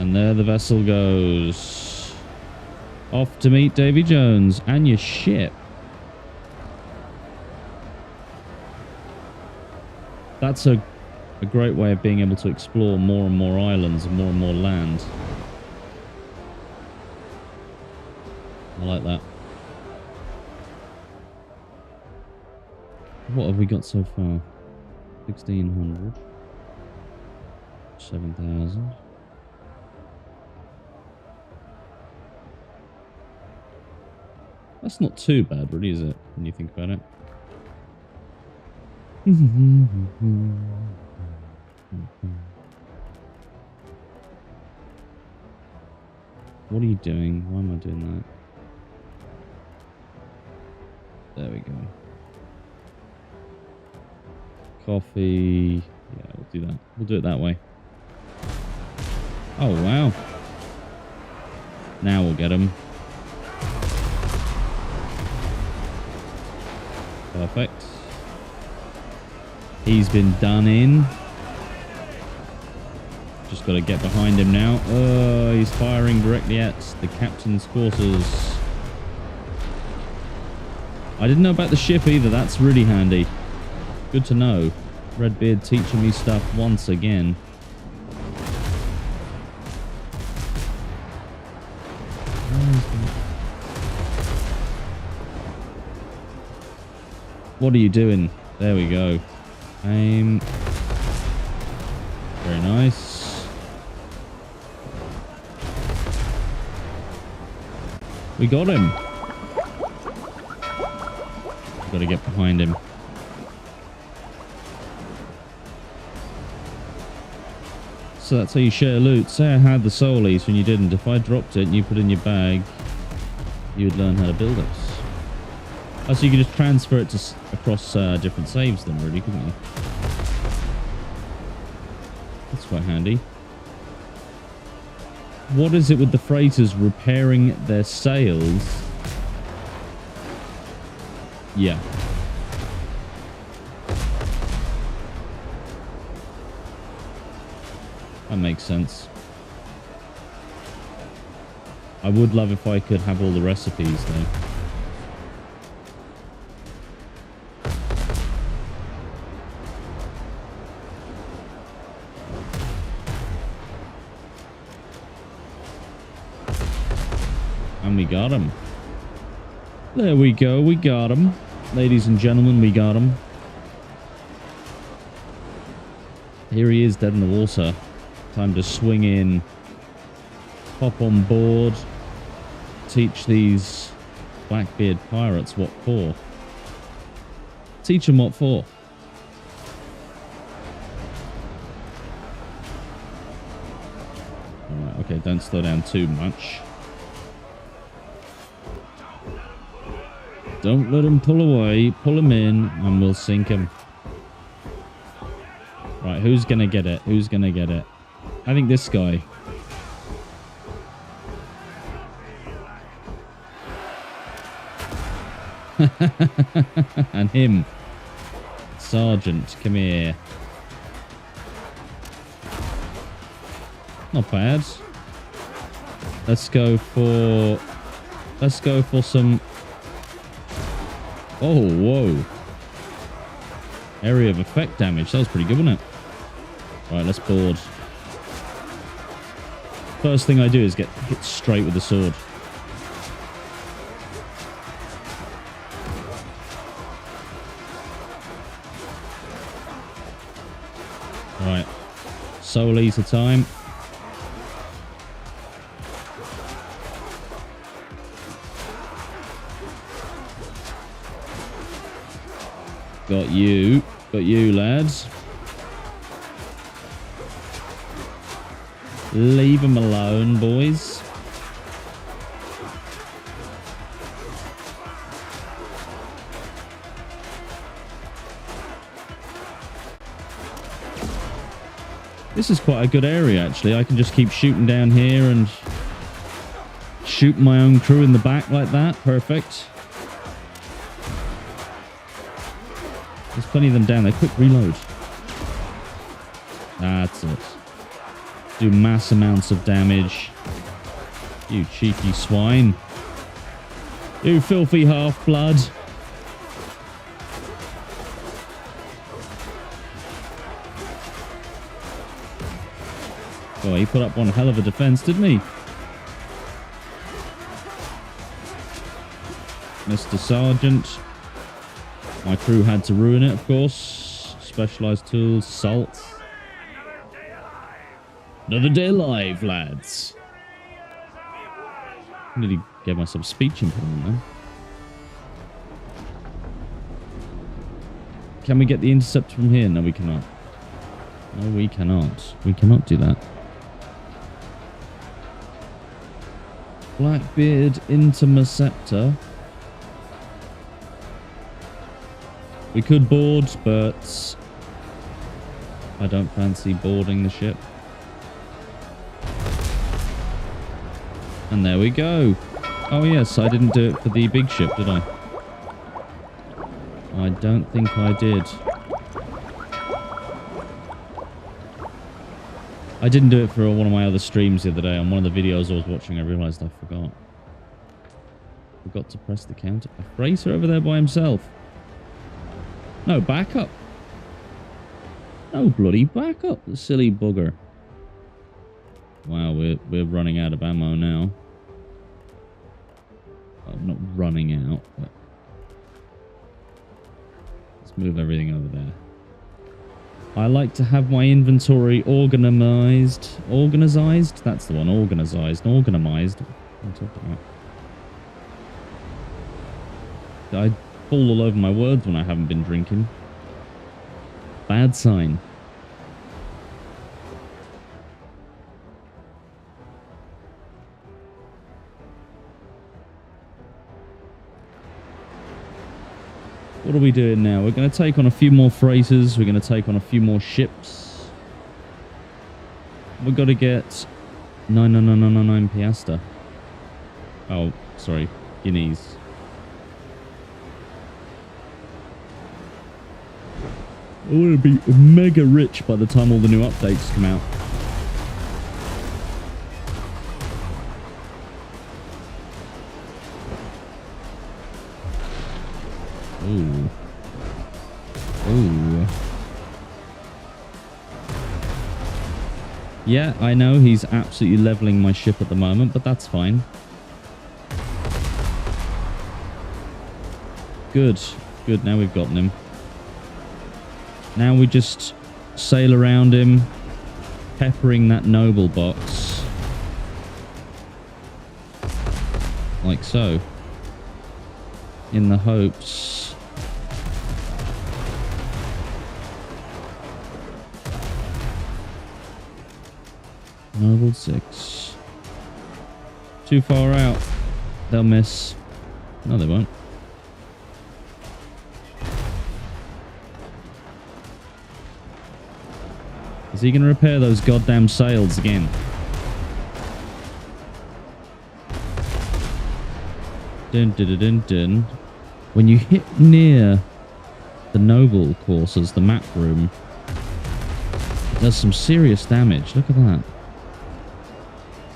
And there the vessel goes. Off to meet Davy Jones and your ship. That's a great way of being able to explore more and more islands and more land. I like that. What have we got so far? 1,600. 7,000. That's not too bad, really, is it? When you think about it. What are you doing? Why am I doing that? There we go. Coffee. Yeah, we'll do that. We'll do it that way. Oh, wow. Now we'll get him. Perfect. He's been done in. Just got to get behind him now. Oh, he's firing directly at the captain's quarters. I didn't know about the ship either. That's really handy. Good to know. Redbeard teaching me stuff once again. What are you doing? There we go. Aim. Very nice. We got him. Got to get behind him. So that's how you share loot. Say I had the soulies when you didn't. If I dropped it and you put it in your bag, you would learn how to build it. Oh, so you can just transfer it to across different saves then, really, couldn't you? That's quite handy. What is it with the freighters repairing their sails? Yeah. That makes sense. I would love if I could have all the recipes, though. And we got him. There we go. We got him. Ladies and gentlemen, we got him. Here he is, dead in the water. Time to swing in. Hop on board. Teach these Blackbeard pirates what for. Teach them what for. Alright, okay, don't slow down too much. Don't let him pull away. Pull him in and we'll sink him. Right, who's going to get it? Who's going to get it? I think this guy. And him. Sergeant, come here. Not bad. Let's go for some... Oh, whoa. Area of effect damage. That was pretty good, wasn't it? Right, let's board. First thing I do is get hit straight with the sword. Right. Soulies a time. Got you. Got you, lads. Leave them alone, boys. This is quite a good area, actually. I can just keep shooting down here and shoot my own crew in the back like that. Perfect. There's plenty of them down there. Quick reload. That's it. Do mass amounts of damage. You cheeky swine. You filthy half-blood. Oh, he put up one hell of a defense, didn't he? Mr. Sergeant. My crew had to ruin it, of course. Specialized tools, salt. Another day alive, lads. I nearly gave myself speech impediment then. Can we get the intercept from here? No, we cannot. No, we cannot. We cannot do that. Blackbeard interceptor. We could board, but I don't fancy boarding the ship. And there we go. Oh yes, I didn't do it for the big ship, did I? I don't think I did. I didn't do it for one of my other streams the other day. On one of the videos I was watching, I realized I forgot. Forgot to press the counter. A freighter over there by himself. No, back up. No bloody back up, the silly bugger. Wow, we're running out of ammo now. Well, not running out, but let's move everything over there. I like to have my inventory organized. Organized? That's the one. Organized. Organized. What am I talking about? I fall all over my words when I haven't been drinking. Bad sign. What are we doing now? We're going to take on a few more freighters. We're going to take on a few more ships. We've got to get 999 piastre. Oh, sorry. Guineas. I want to be mega rich by the time all the new updates come out. Ooh. Ooh. Yeah, I know he's absolutely leveling my ship at the moment, but that's fine. Good. Good, now we've gotten him. Now we just sail around him, peppering that noble box. Like so. In the hopes... Noble 6. Too far out. They'll miss. No, they won't. Is he going to repair those goddamn sails again? Dun, dun, dun, dun, dun. When you hit near the noble courses, the map room, it does some serious damage. Look at that.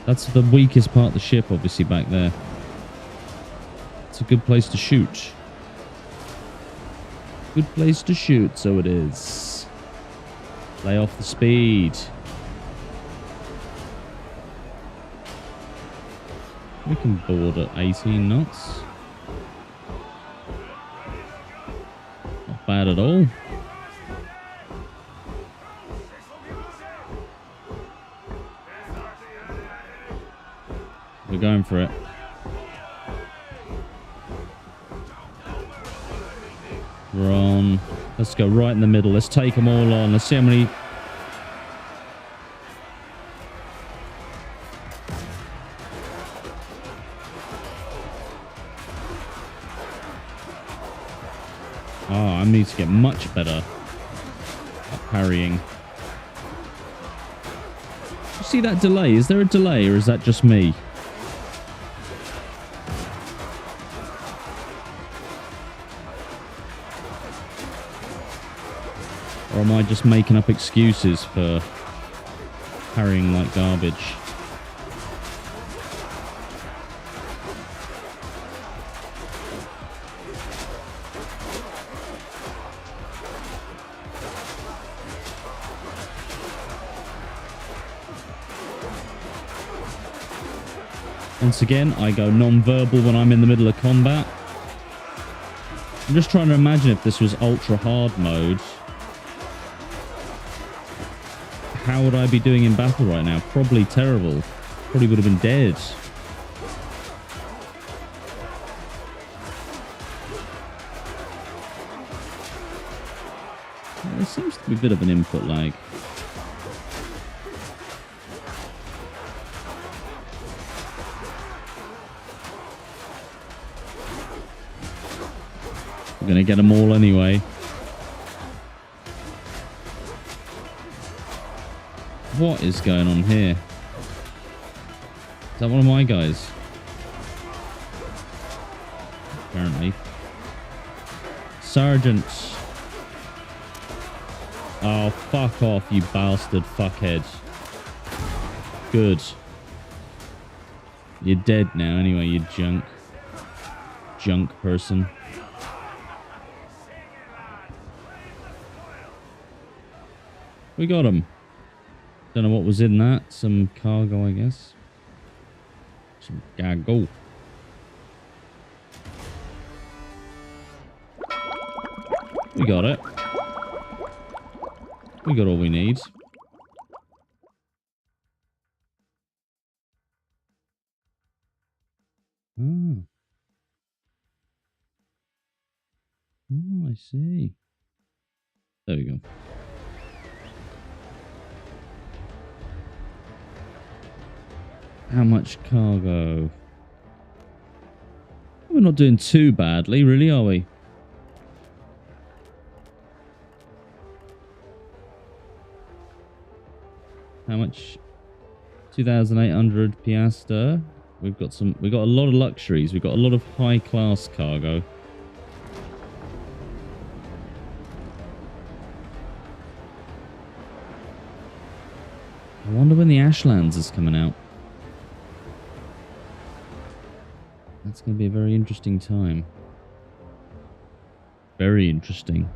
That's the weakest part of the ship, obviously, back there. It's a good place to shoot. Good place to shoot, so it is. Lay off the speed. We can board at 18 knots. Not bad at all. We're going for it. We're on. Let's go right in the middle. Let's take them all on. Let's see how many... Oh, I need to get much better at parrying. You see that delay? Is there a delay or is that just me? Or am I just making up excuses for carrying like garbage. Once again, I go non-verbal when I'm in the middle of combat. I'm just trying to imagine if this was ultra hard mode. How would I be doing in battle right now? Probably terrible. Probably would have been dead. There seems to be a bit of an input lag. We're going to get them all anyway. What is going on here? Is that one of my guys? Apparently. Sergeant. Oh, fuck off, you bastard fuckhead. Good. You're dead now anyway, you junk. Junk person. We got him. Don't know what was in that. Some cargo, I guess. Some cargo. We got it. We got all we need. Oh. Oh, I see. There we go. How much cargo? We're not doing too badly, really, are we? How much? 2,800 piastre. We've got a lot of luxuries. We've got a lot of high class cargo. I wonder when the Ashlands is coming out. That's going to be a very interesting time. Very interesting.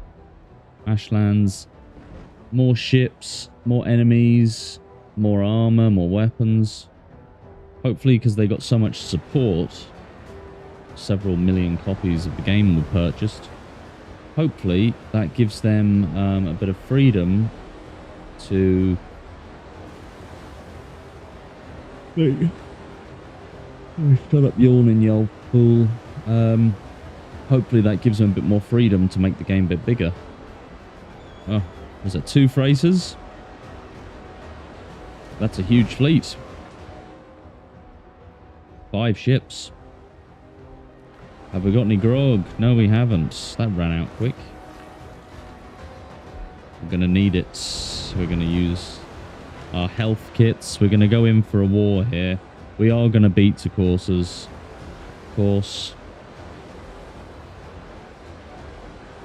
Ashlands, more ships, more enemies, more armor, more weapons. Hopefully, because they got so much support, several million copies of the game were purchased. Hopefully, that gives them a bit of freedom to... Shut up yawning, you old fool. Hopefully that gives them a bit more freedom to make the game a bit bigger. Oh, was it 2 freighters? That's a huge fleet. 5 ships. Have we got any grog? No, we haven't. That ran out quick. We're going to need it. We're going to use our health kits. We're going to go in for a war here. We are going to beat the courses. Of course.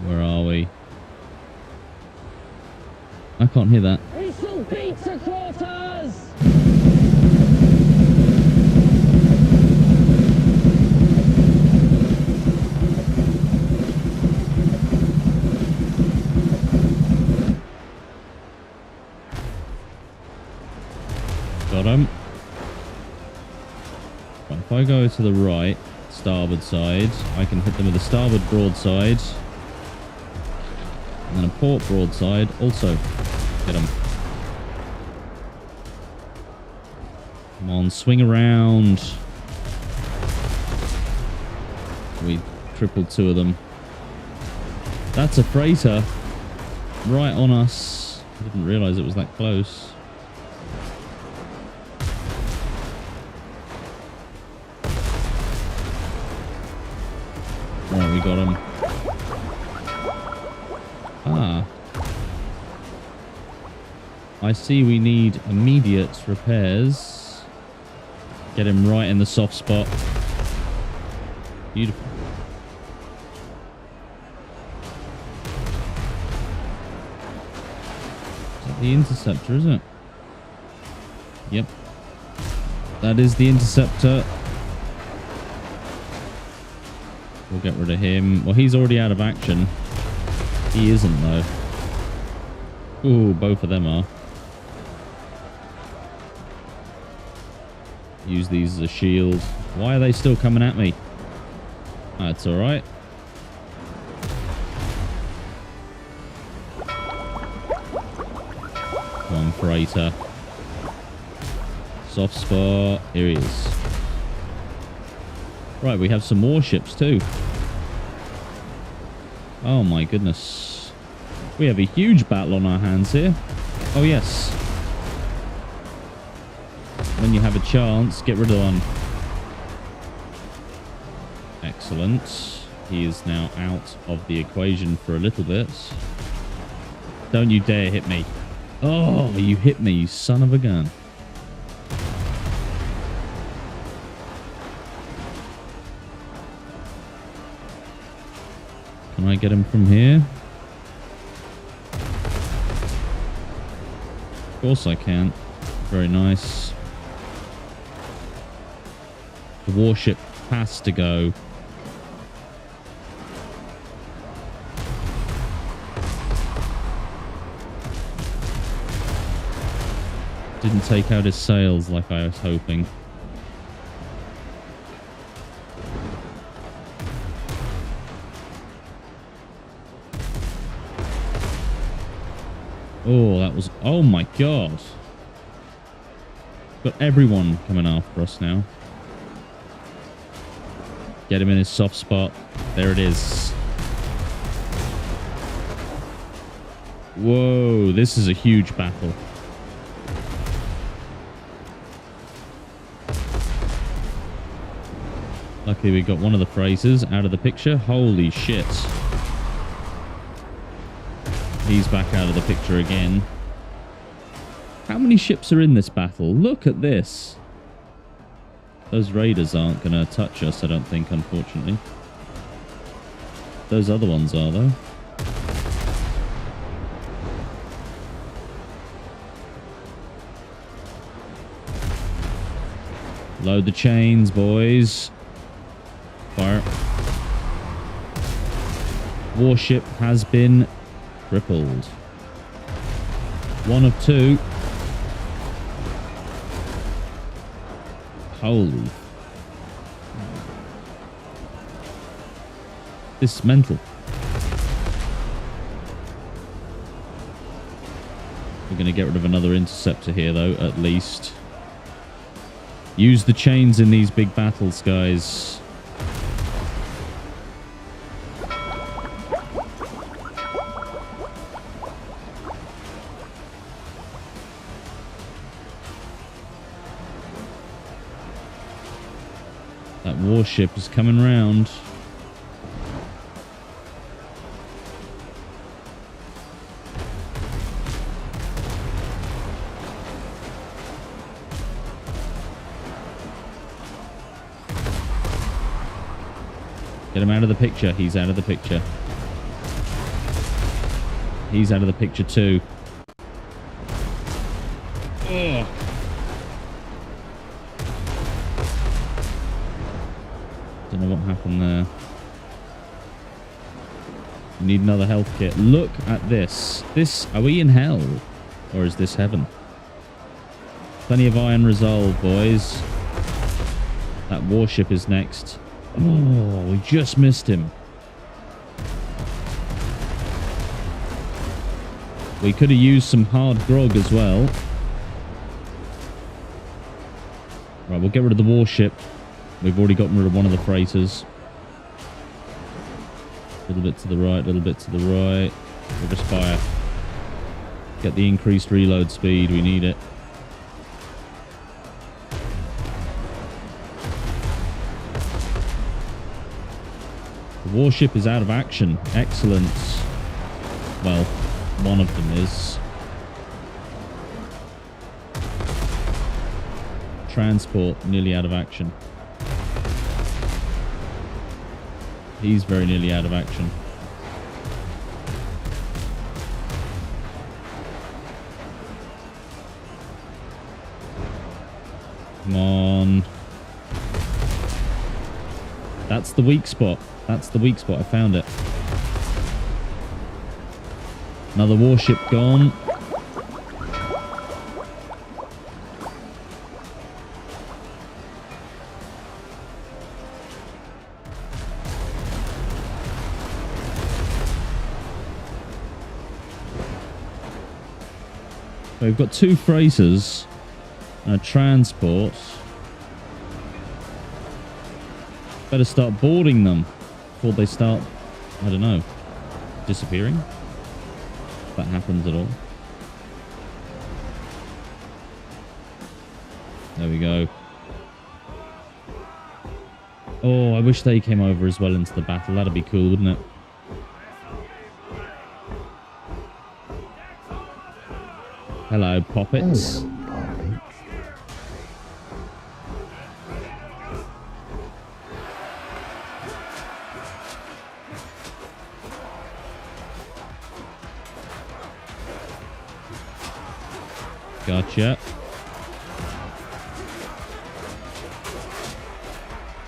Where are we? I can't hear that. We shall beat the quarters! Got him. Right, if I go to the right, starboard side, I can hit them with a starboard broadside. And then a port broadside also. Get them. Come on, swing around. We tripled 2 of them. That's a freighter. Right on us. I didn't realize it was that close. Right, we got him. Ah. I see we need immediate repairs. Get him right in the soft spot. Beautiful. Is that the interceptor, is it? Yep. That is the interceptor. We'll get rid of him. Well, he's already out of action. He isn't, though. Ooh, both of them are. Use these as a shield. Why are they still coming at me? That's alright. Come on, freighter. Soft spot. Here he is. Right, we have some warships too. Oh my goodness. We have a huge battle on our hands here. Oh yes. When you have a chance, get rid of one. Excellent. He is now out of the equation for a little bit. Don't you dare hit me. Oh, you hit me, you son of a gun. Can I get him from here? Of course I can. Very nice. The warship has to go. Didn't take out his sails like I was hoping. Oh, that was... Oh my god. Got everyone coming after us now. Get him in his soft spot. There it is. Whoa, this is a huge battle. Luckily we got one of the freighters out of the picture. Holy shit. He's back out of the picture again. How many ships are in this battle? Look at this. Those raiders aren't going to touch us, I don't think, unfortunately. Those other ones are, though. Load the chains, boys. Fire. Warship has been crippled. One of two. Holy. This is mental. We're going to get rid of another interceptor here, though, at least. Use the chains in these big battles, guys. That warship is coming round. Get him out of the picture. He's out of the picture. He's out of the picture too. Ugh. Don't know what happened there. We need another health kit. Look at this. Are we in hell? Or is this heaven? Plenty of iron resolve, boys. That warship is next. Oh, we just missed him. We could have used some hard grog as well. Right, we'll get rid of the warship. We've already gotten rid of one of the freighters. A little bit to the right, a little bit to the right. We'll just fire. Get the increased reload speed. We need it. The warship is out of action. Excellent. Well, one of them is. Transport nearly out of action. He's very nearly out of action. Come on. That's the weak spot. That's the weak spot. I found it. Another warship gone. We've got 2 freighters and a transport. Better start boarding them before they start, I don't know, disappearing. If that happens at all. There we go. Oh, I wish they came over as well into the battle. That'd be cool, wouldn't it? Hello, poppets. Gotcha.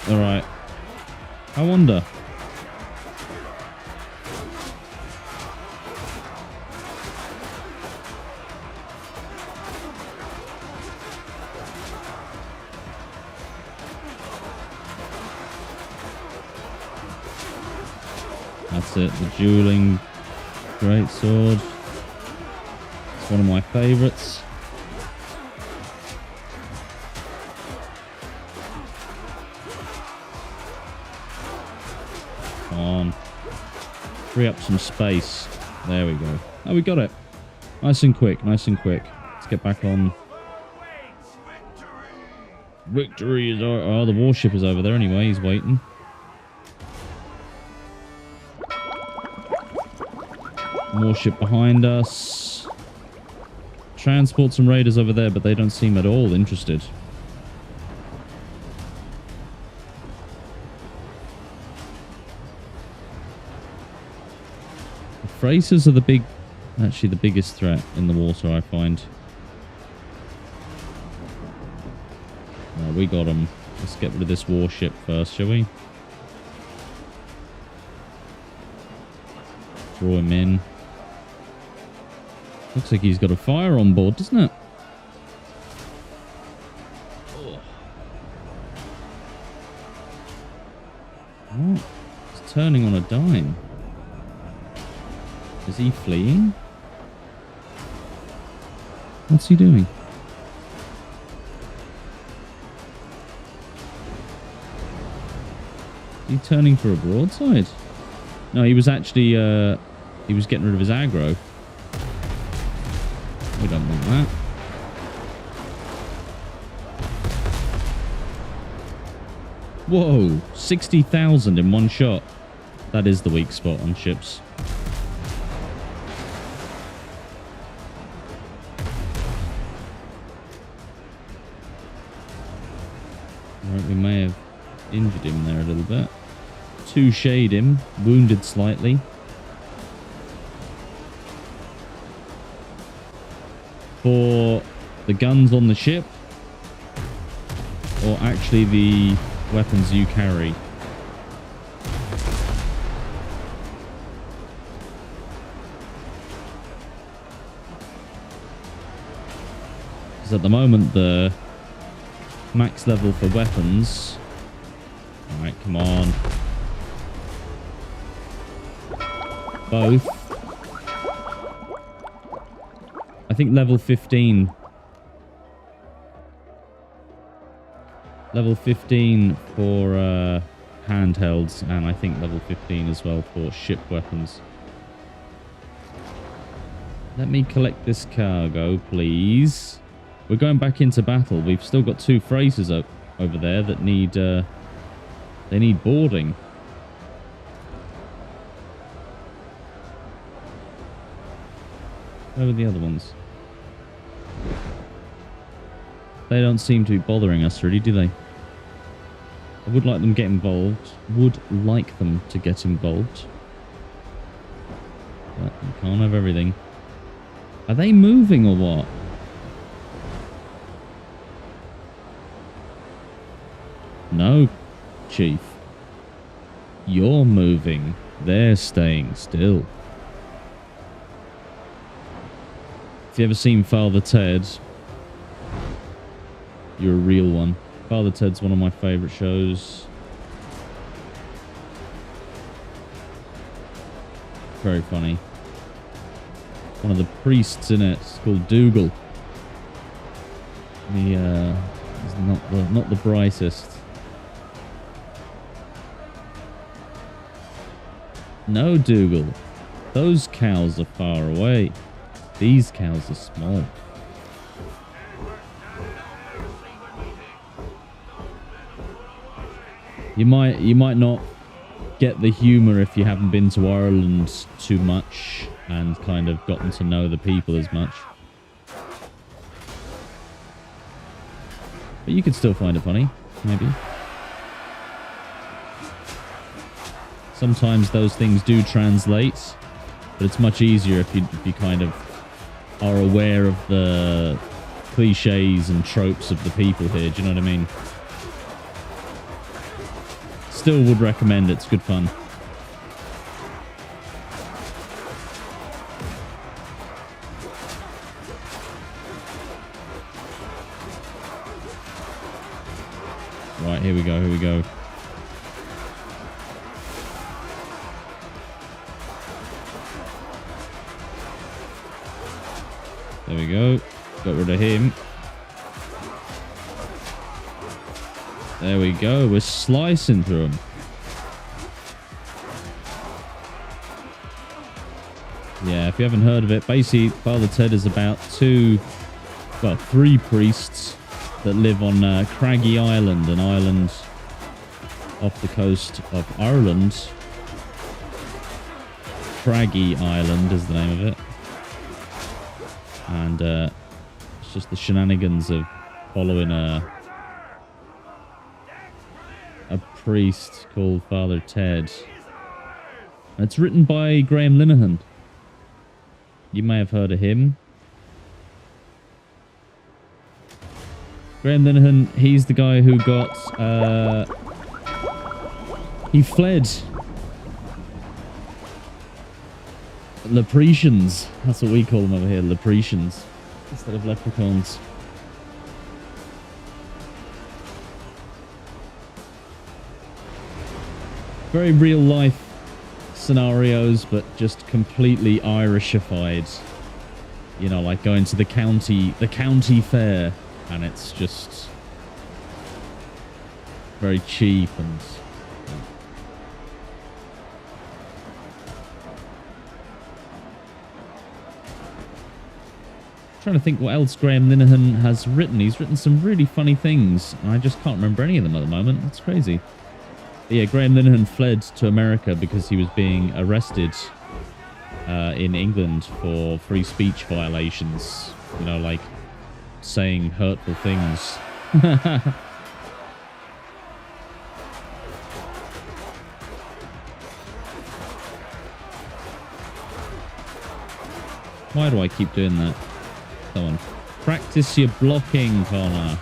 Alright. I wonder. That's it, the dueling greatsword. It's one of my favorites. Come on. Free up some space. There we go. Oh, we got it. Nice and quick, nice and quick. Let's get back on. Victory is... Oh, the warship is over there anyway. He's waiting. Warship behind us. Transport some raiders over there, but they don't seem at all interested. The freighters are actually the biggest threat in the water, I find. Oh, we got them. Let's get rid of this warship first, shall we? Draw him in. Looks like he's got a fire on board, doesn't it? What? It's turning on a dime. Is he fleeing? What's he doing? Is he turning for a broadside? No, he was actually, he was getting rid of his aggro. We don't want that. Whoa, 60,000 in one shot. That is the weak spot on ships. Alright, we may have injured him there a little bit. Two-shade him, wounded slightly. For the guns on the ship, or actually the weapons you carry. Because at the moment the max level for weapons... Alright, come on. Both. I think level 15. Level 15 for handhelds, and I think level 15 as well for ship weapons. Let me collect this cargo, please. We're going back into battle. We've still got 2 freighters over there that need they need boarding. Where were the other ones? They don't seem to be bothering us really, do they? I would like them to get involved. Would like them to get involved. But you can't have everything. Are they moving or what? No, Chief. You're moving. They're staying still. If you ever seen Father Ted, you're a real one. Father Ted's one of my favorite shows. Very funny. One of the priests in it is called Dougal. He is not the brightest. No, Dougal. Those cows are far away. These cows are small. You might not get the humor if you haven't been to Ireland too much and kind of gotten to know the people as much. But you could still find it funny, maybe. Sometimes those things do translate, but it's much easier if you kind of are aware of the cliches and tropes of the people here. Do you know what I mean? Still would recommend it. It's good fun. Right, here we go. Here we go. There we go. Got rid of him. There we go. We're slicing through them. Yeah, if you haven't heard of it, basically Father Ted is about three priests that live on Craggy Island, an island off the coast of Ireland. Craggy Island is the name of it. And it's just the shenanigans of following a priest called Father Ted. And it's written by Graham Linehan. You may have heard of him. Graham Linehan, he's the guy who got... he fled. Leprechauns. That's what we call them over here, leprechauns. Instead of leprechauns. Very real life scenarios, but just completely Irishified. You know, like going to the county fair, and it's just very cheap and... Trying to think what else Graham Linehan has written. He's written some really funny things, and I just can't remember any of them at the moment. It's crazy. But yeah, Graham Linehan fled to America because he was being arrested in England for free speech violations. You know, like saying hurtful things. Why do I keep doing that? Come on. Practice your blocking, Connor.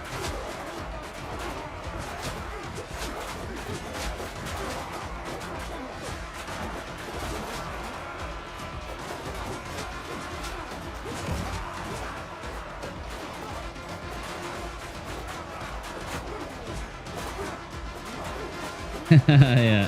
Yeah.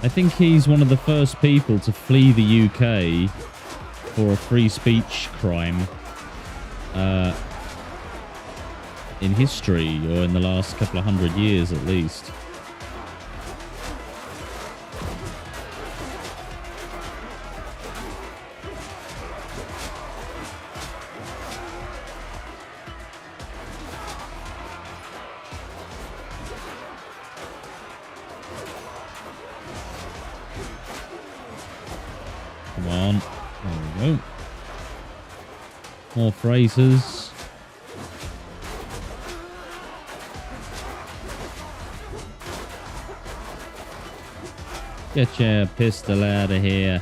I think he's one of the first people to flee the UK for a free speech crime in history, or in the last couple of 100 years at least. Come on. There we go. More phrases. Get your pistol out of here.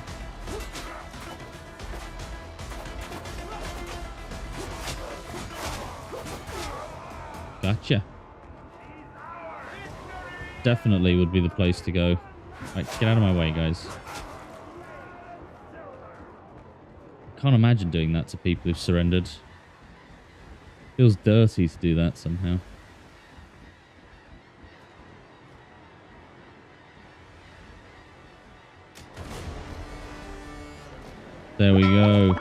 Gotcha. Definitely would be the place to go. Right, get out of my way, guys. Can't imagine doing that to people who've surrendered. Feels dirty to do that somehow. There we go.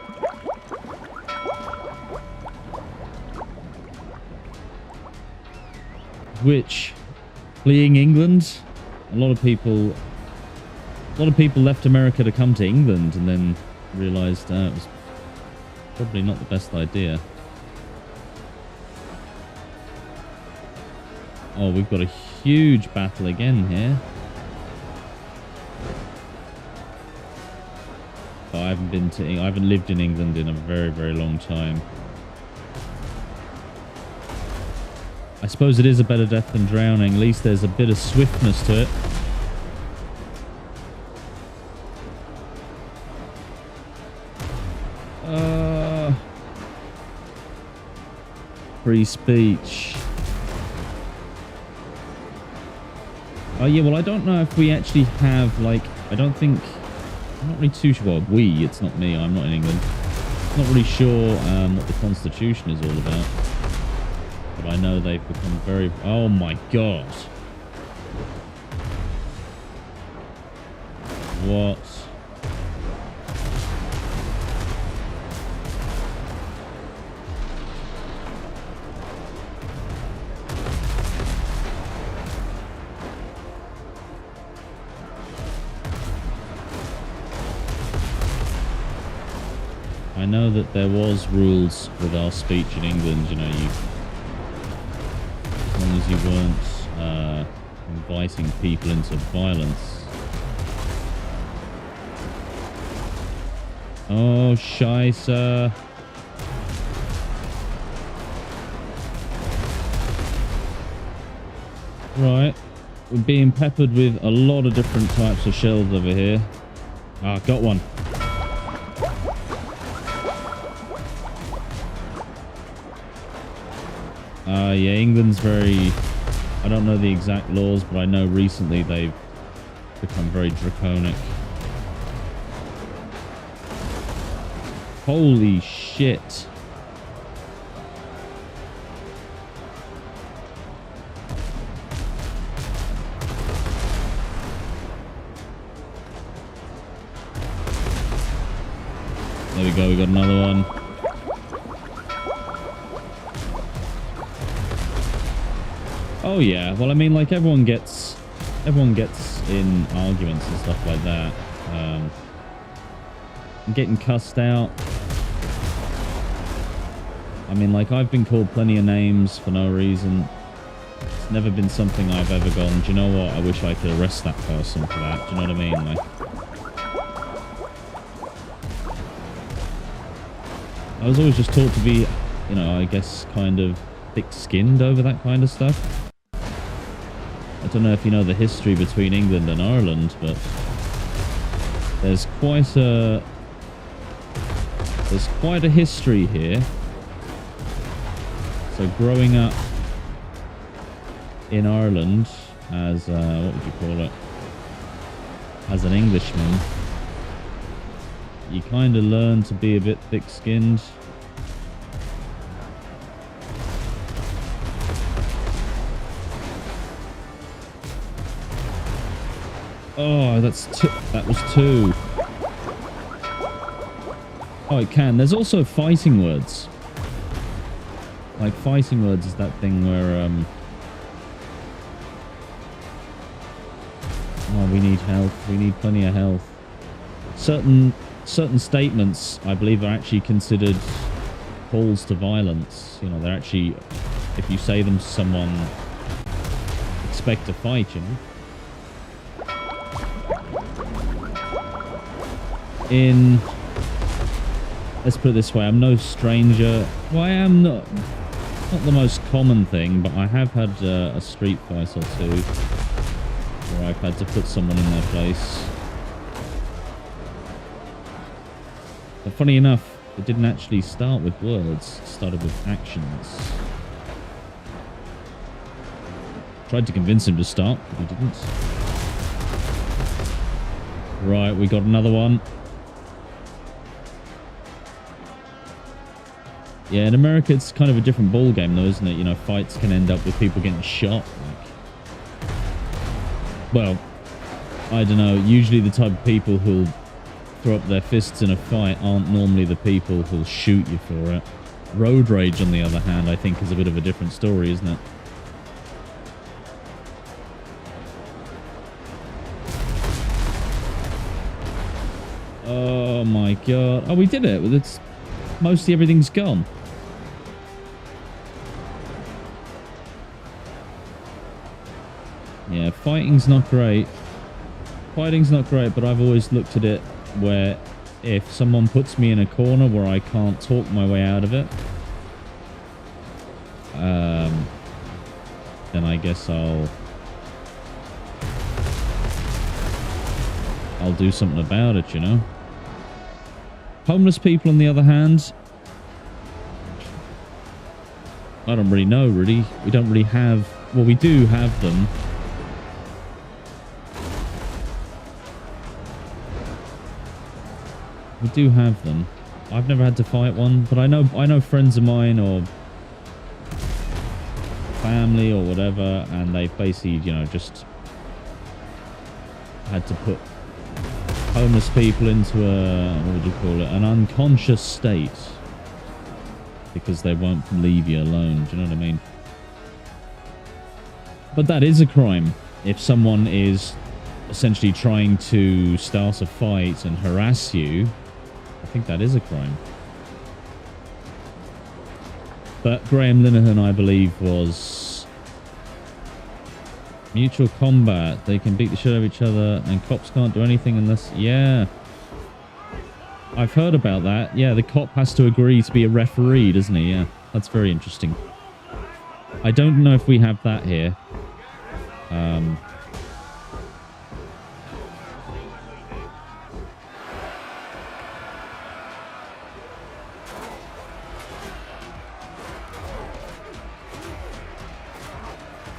Which, fleeing England, a lot of people left America to come to England and then realized it was probably not the best idea. Oh, we've got a huge battle again here. But I haven't lived in England in a very, very long time. I suppose it is a better death than drowning. At least there's a bit of swiftness to it. Free speech. Oh yeah, well I don't know if we actually have, like, I'm not really too sure. Well, it's not me, I'm not in England. I'm not really sure what the Constitution is all about. But I know they've become very... Oh my god. What? I know that there was rules with our speech in England, you know, as long as you weren't inviting people into violence. Oh, scheisse. Right. We're being peppered with a lot of different types of shells over here. Ah, got one. Yeah, England's very... I don't know the exact laws, but I know recently they've become very draconic. Holy shit. There we go, we got another one. Oh yeah, well I mean, like everyone gets in arguments and stuff like that. Getting cussed out. I mean, like I've been called plenty of names for no reason. It's never been something I've ever gone, do you know what? I wish I could arrest that person for that. Do you know what I mean? Like, I was always just taught to be, you know, I guess kind of thick-skinned over that kind of stuff. I don't know if you know the history between England and Ireland, but there's quite a history here. So growing up in Ireland as what would you call it? As an Englishman, you kind of learn to be a bit thick-skinned. Oh, that was two. Oh, it can. There's also fighting words. Like, fighting words is that thing where, oh, we need health. We need plenty of health. Certain statements, I believe, are actually considered calls to violence. You know, they're actually, if you say them to someone, expect a fight, you know. Let's put it this way, I'm no stranger. Well, I am not the most common thing, but I have had a street fight or two. where I've had to put someone in their place. But funny enough, it didn't actually start with words. It started with actions. Tried to convince him to start, but he didn't. Right, we got another one. Yeah, in America, it's kind of a different ball game, though, isn't it? You know, fights can end up with people getting shot. Like, well, I don't know. Usually the type of people who'll throw up their fists in a fight aren't normally the people who'll shoot you for it. Road rage, on the other hand, I think is a bit of a different story, isn't it? Oh my god. Oh, we did it. It's mostly everything's gone. Yeah, fighting's not great. Fighting's not great, but I've always looked at it where if someone puts me in a corner where I can't talk my way out of it, then I guess I'll do something about it, you know? Homeless people, on the other hand, I don't really know, really. We don't really have... Well, we do have them. We do have them. I've never had to fight one, but I know friends of mine or family or whatever, and they've basically, you know, just had to put homeless people into a, what would you call it, an unconscious state because they won't leave you alone. Do you know what I mean? But that is a crime. If someone is essentially trying to start a fight and harass you, I think that is a crime. But Graham Linehan, I believe, was mutual combat. They can beat the shit out of each other and cops can't do anything unless... Yeah. I've heard about that. Yeah, the cop has to agree to be a referee, doesn't he? Yeah, that's very interesting. I don't know if we have that here.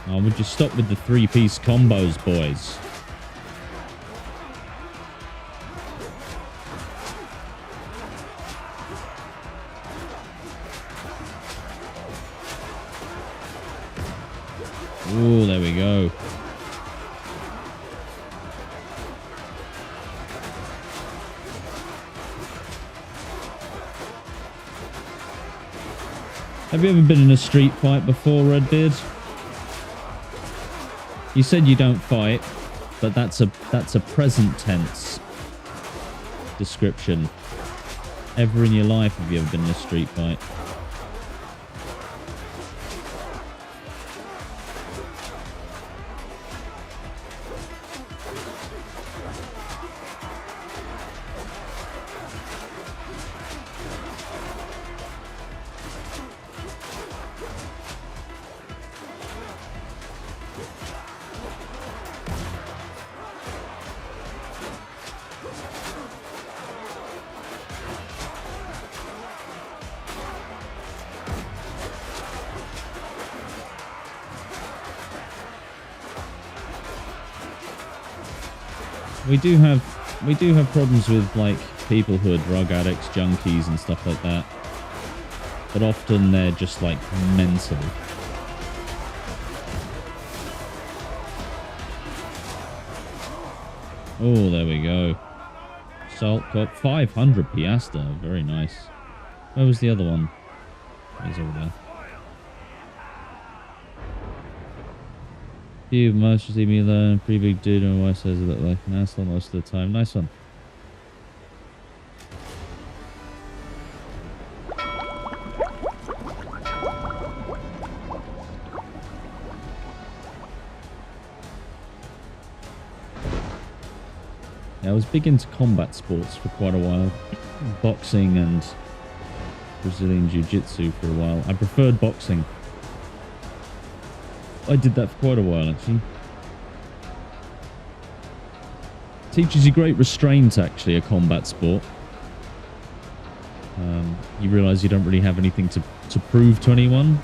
Oh, would you stop with the three-piece combos, boys? Ooh, there we go. Have you ever been in a street fight before, Redbeard? You said you don't fight, but that's a present tense description. Ever in your life have you ever been in a street fight? We do have problems with like people who are drug addicts, junkies and stuff like that. But often they're just like mental. Oh, there we go. Salt Cop, 500 piastre. Very nice. Where was the other one? He's over there. You must leave me alone. Pretty big dude, and my wife says it look like an asshole most of the time. Nice one. Yeah, I was big into combat sports for quite a while. Boxing and Brazilian Jiu-Jitsu for a while. I preferred boxing. I did that for quite a while, actually. Teaches you great restraint, actually, a combat sport. You realize you don't really have anything to prove to anyone.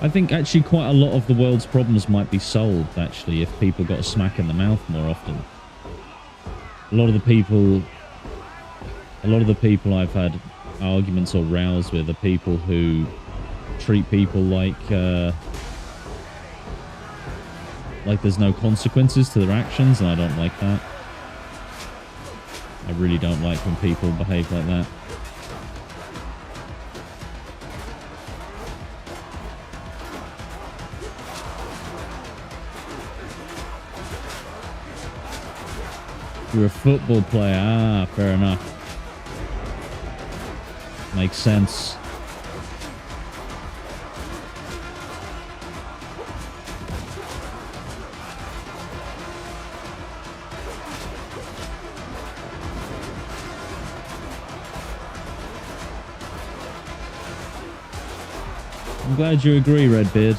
I think actually quite a lot of the world's problems might be solved, actually, if people got a smack in the mouth more often. A lot of the people I've had arguments or rows with are people who treat people like there's no consequences to their actions, and I don't like that. I really don't like when people behave like that. You're a football player. Ah, fair enough. Makes sense. I'm glad you agree, Redbeard.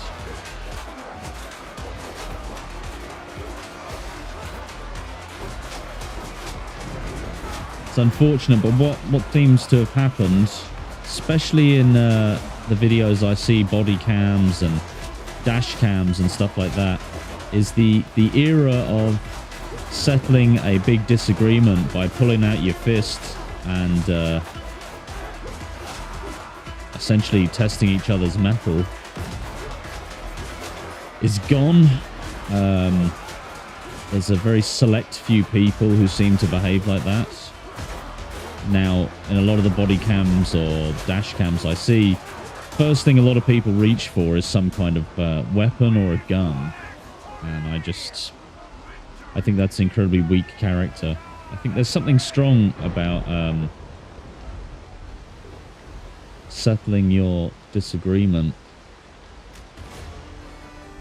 It's unfortunate, but what seems to have happened, especially in the videos I see, body cams and dash cams and stuff like that, is the era of settling a big disagreement by pulling out your fist and essentially testing each other's mettle is gone. There's a very select few people who seem to behave like that. Now, in a lot of the body cams or dash cams I see, first thing a lot of people reach for is some kind of weapon or a gun. And I think that's incredibly weak character. I think there's something strong about settling your disagreement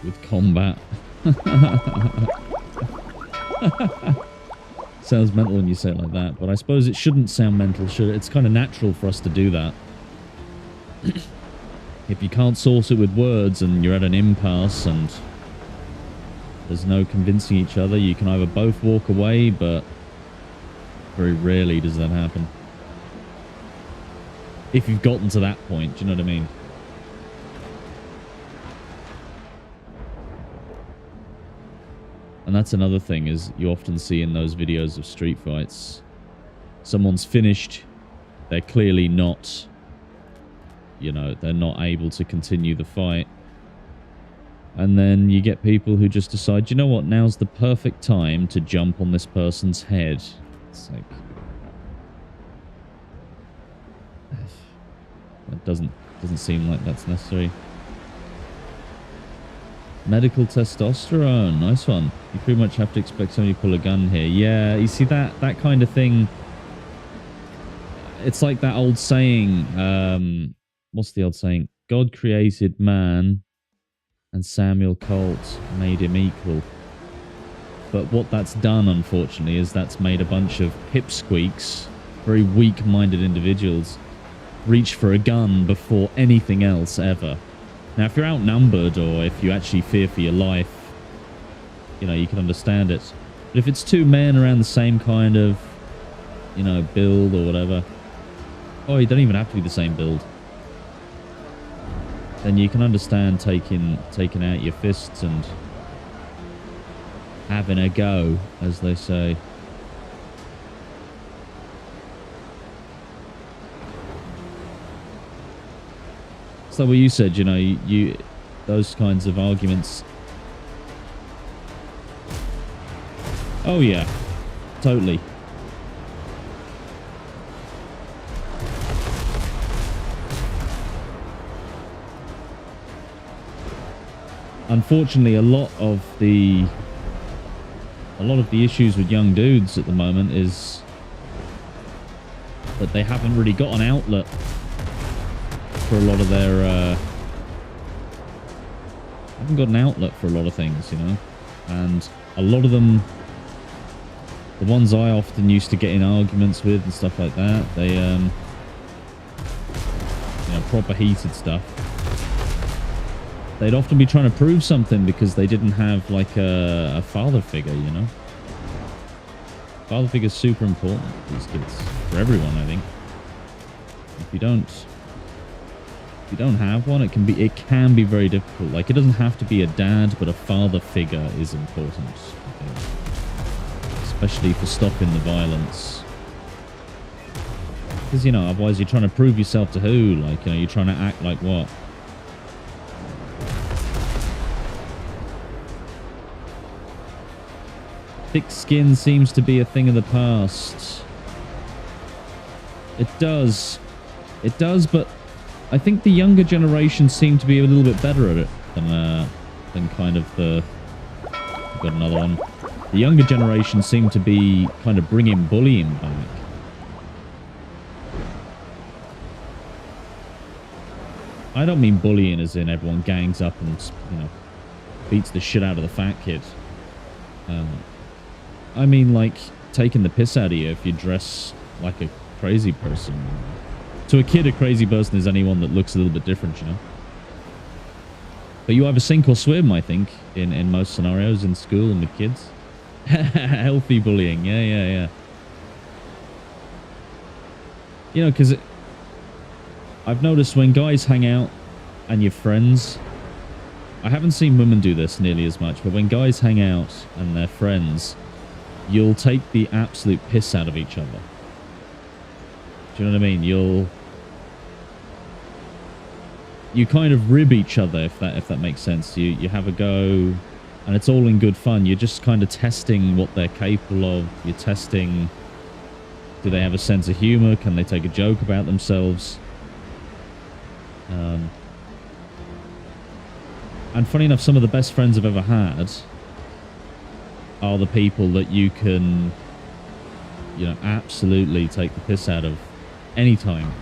with combat. Sounds mental when you say it like that, but I suppose it shouldn't sound mental, should it? It's kind of natural for us to do that. If you can't source it with words and you're at an impasse and there's no convincing each other, you can either both walk away, but very rarely does that happen. If you've gotten to that point, do you know what I mean? And that's another thing, is you often see in those videos of street fights, someone's finished, they're clearly not, you know, they're not able to continue the fight. And then you get people who just decide, you know what, now's the perfect time to jump on this person's head. It's like, that doesn't seem like that's necessary. Medical testosterone, nice one. You pretty much have to expect somebody to pull a gun here. Yeah, you see that kind of thing. It's like that old saying. What's the old saying? God created man, and Samuel Colt made him equal. But what that's done, unfortunately, is that's made a bunch of pipsqueaks, very weak-minded individuals, reach for a gun before anything else ever. Now, if you're outnumbered or if you actually fear for your life, you know, you can understand it. But if it's two men around the same kind of, you know, build or whatever, oh, you don't even have to be the same build, then you can understand taking out your fists and having a go, as they say. So what you said, you know, you those kinds of arguments. Oh yeah, totally. Unfortunately, a lot of the issues with young dudes at the moment is that they haven't really got an outlet for a lot of their haven't got an outlet for a lot of things, you know. And a lot of them, the ones I often used to get in arguments with and stuff like that, they you know, proper heated stuff, they'd often be trying to prove something because they didn't have like a father figure, you know? Father figure is super important for these kids, for everyone, I think. If you don't have one, it can be very difficult. Like, it doesn't have to be a dad, but a father figure is important, I think. Especially for stopping the violence. Because, you know, otherwise you're trying to prove yourself to who? Like, you know, you're trying to act like what? Thick skin seems to be a thing of the past. It does, but I think the younger generation seem to be a little bit better at it than kind of the... I've got another one. The younger generation seem to be kind of bringing bullying back. I don't mean bullying as in everyone gangs up and, you know, beats the shit out of the fat kid. I mean, like, taking the piss out of you if you dress like a crazy person. To a kid, a crazy person is anyone that looks a little bit different, you know? But you either sink or swim, I think, in most scenarios in school and with kids. Healthy bullying, yeah. You know, because I've noticed when guys hang out and you're friends, I haven't seen women do this nearly as much, but when guys hang out and they're friends, you'll take the absolute piss out of each other. Do you know what I mean? You kind of rib each other, if that makes sense. You have a go, and it's all in good fun. You're just kind of testing what they're capable of. You're testing, do they have a sense of humor? Can they take a joke about themselves? And funny enough, some of the best friends I've ever had are the people that you can, you know, absolutely take the piss out of anytime.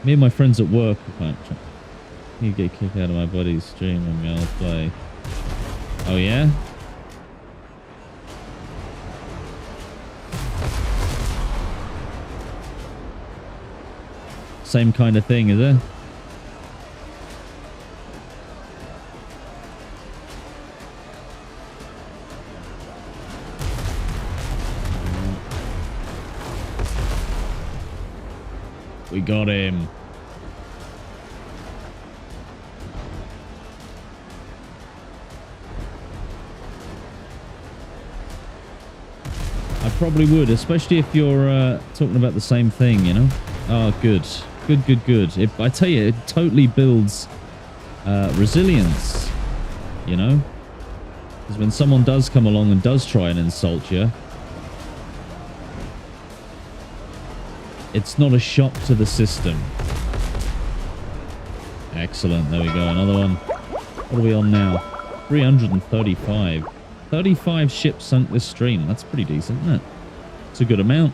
Me and my friends at work, you get kicked out of my buddy's stream when we all play. Oh yeah? Same kind of thing, is it? We got him. I probably would, especially if you're talking about the same thing, you know? Oh, good. Good. I tell you, it totally builds resilience, you know? Because when someone does come along and does try and insult you, it's not a shock to the system. Excellent. There we go. Another one. What are we on now? 335. 35 ships sunk this stream. That's pretty decent, isn't it? It's a good amount.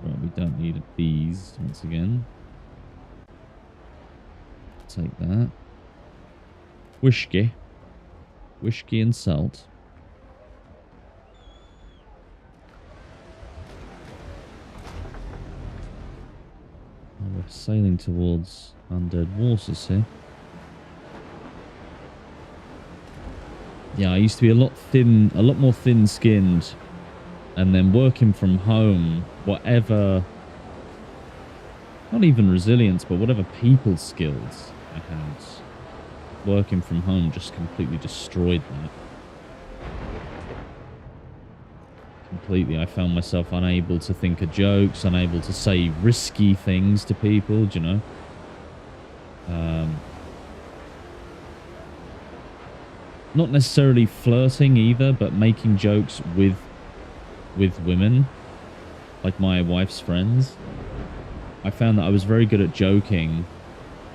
Well, we don't need these once again. Take that. Whiskey and salt. We're sailing towards undead waters here. Yeah, I used to be a lot more thin-skinned, and then working from home, whatever, not even resilience, but whatever people skills I had, working from home just completely destroyed that. Completely. I found myself unable to think of jokes, unable to say risky things to people, do you know? Not necessarily flirting either, but making jokes with women, like my wife's friends. I found that I was very good at joking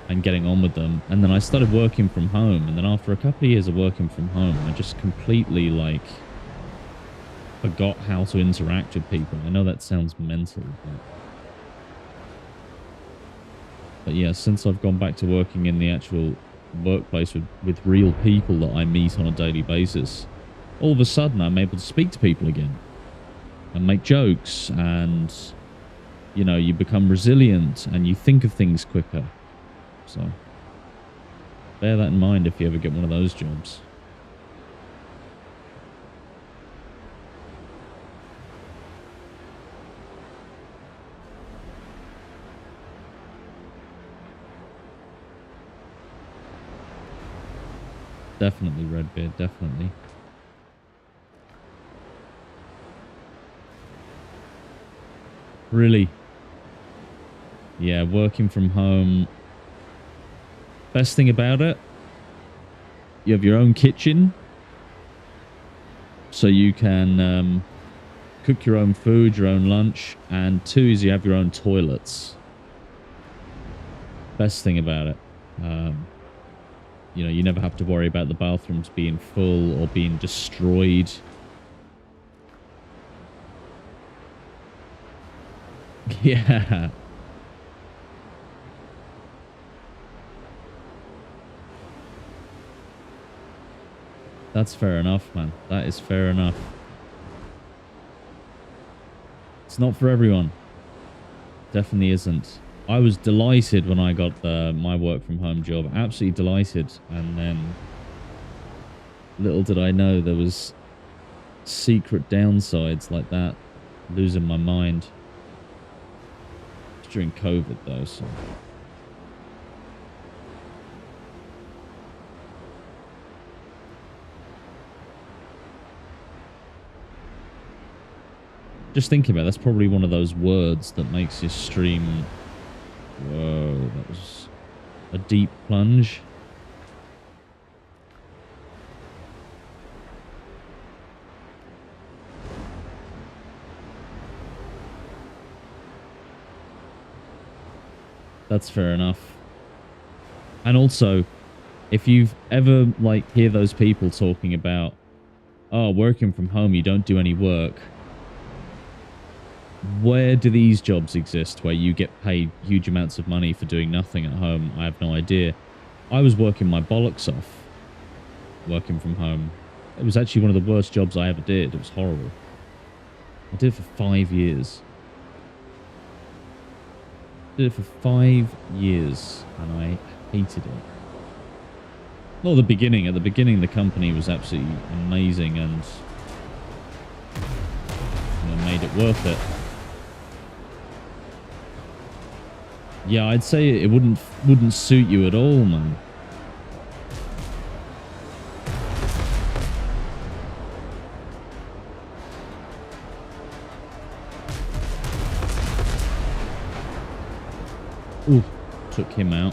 and getting on with them, and then I started working from home, and then after a couple of years of working from home, I just completely, like, forgot how to interact with people. I know that sounds mental, but yeah, since I've gone back to working in the actual workplace with real people that I meet on a daily basis, all of a sudden I'm able to speak to people again and make jokes, and you know, you become resilient and you think of things quicker. So bear that in mind if you ever get one of those jobs. Definitely, Redbeard, definitely. Really? Yeah, working from home. Best thing about it, you have your own kitchen. So you can cook your own food, your own lunch. And 2 is you have your own toilets. Best thing about it. You know, you never have to worry about the bathrooms being full or being destroyed. Yeah. That's fair enough, man. That is fair enough. It's not for everyone. Definitely isn't. I was delighted when I got my work from home job. Absolutely delighted. And then little did I know there was secret downsides like that. Losing my mind. During COVID though, so. Just thinking about it, that's probably one of those words that makes your stream. Whoa, that was a deep plunge. That's fair enough. And also, if you've ever, like, hear those people talking about, oh, working from home, you don't do any work. Where do these jobs exist where you get paid huge amounts of money for doing nothing at home? I have no idea. I was working my bollocks off working from home. It was actually one of the worst jobs I ever did. It was horrible. I did it for 5 years. Did it for 5 years and I hated it. Not the beginning. At the beginning, the company was absolutely amazing and made it worth it. Yeah, I'd say it wouldn't suit you at all, man. Ooh, took him out.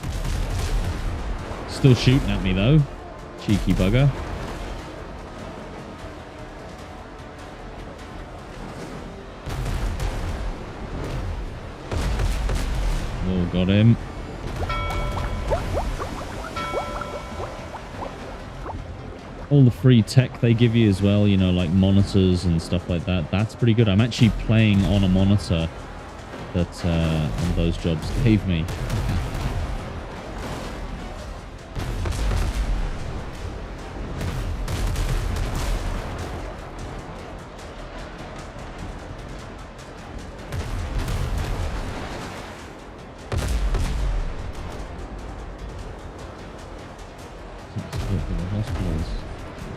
Still shooting at me though. Cheeky bugger. Oh, got him. All the free tech they give you as well, you know, like monitors and stuff like that. That's pretty good. I'm actually playing on a monitor that one of those jobs gave me.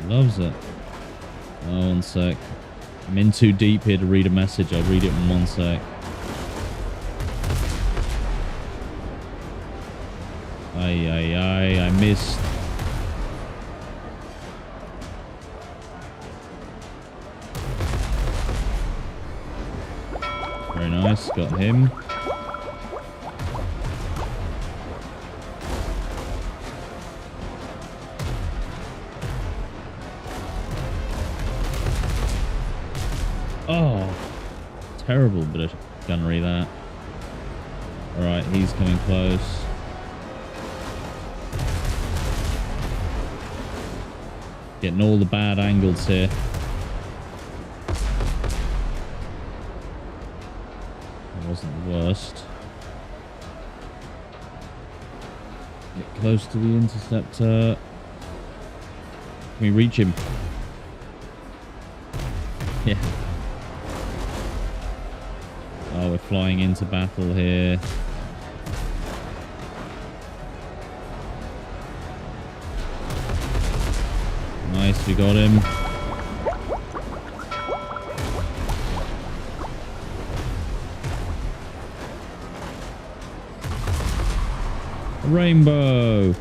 Loves it. Oh, 1 sec. I'm in too deep here to read a message. I'll read it in 1 sec. I missed. Very nice, got him. Oh, terrible bit of gunnery that. Alright, he's coming close. Getting all the bad angles here. That wasn't the worst. Get close to the interceptor. Can we reach him? Yeah. Oh, we're flying into battle here. Nice, we got him. Rainbow.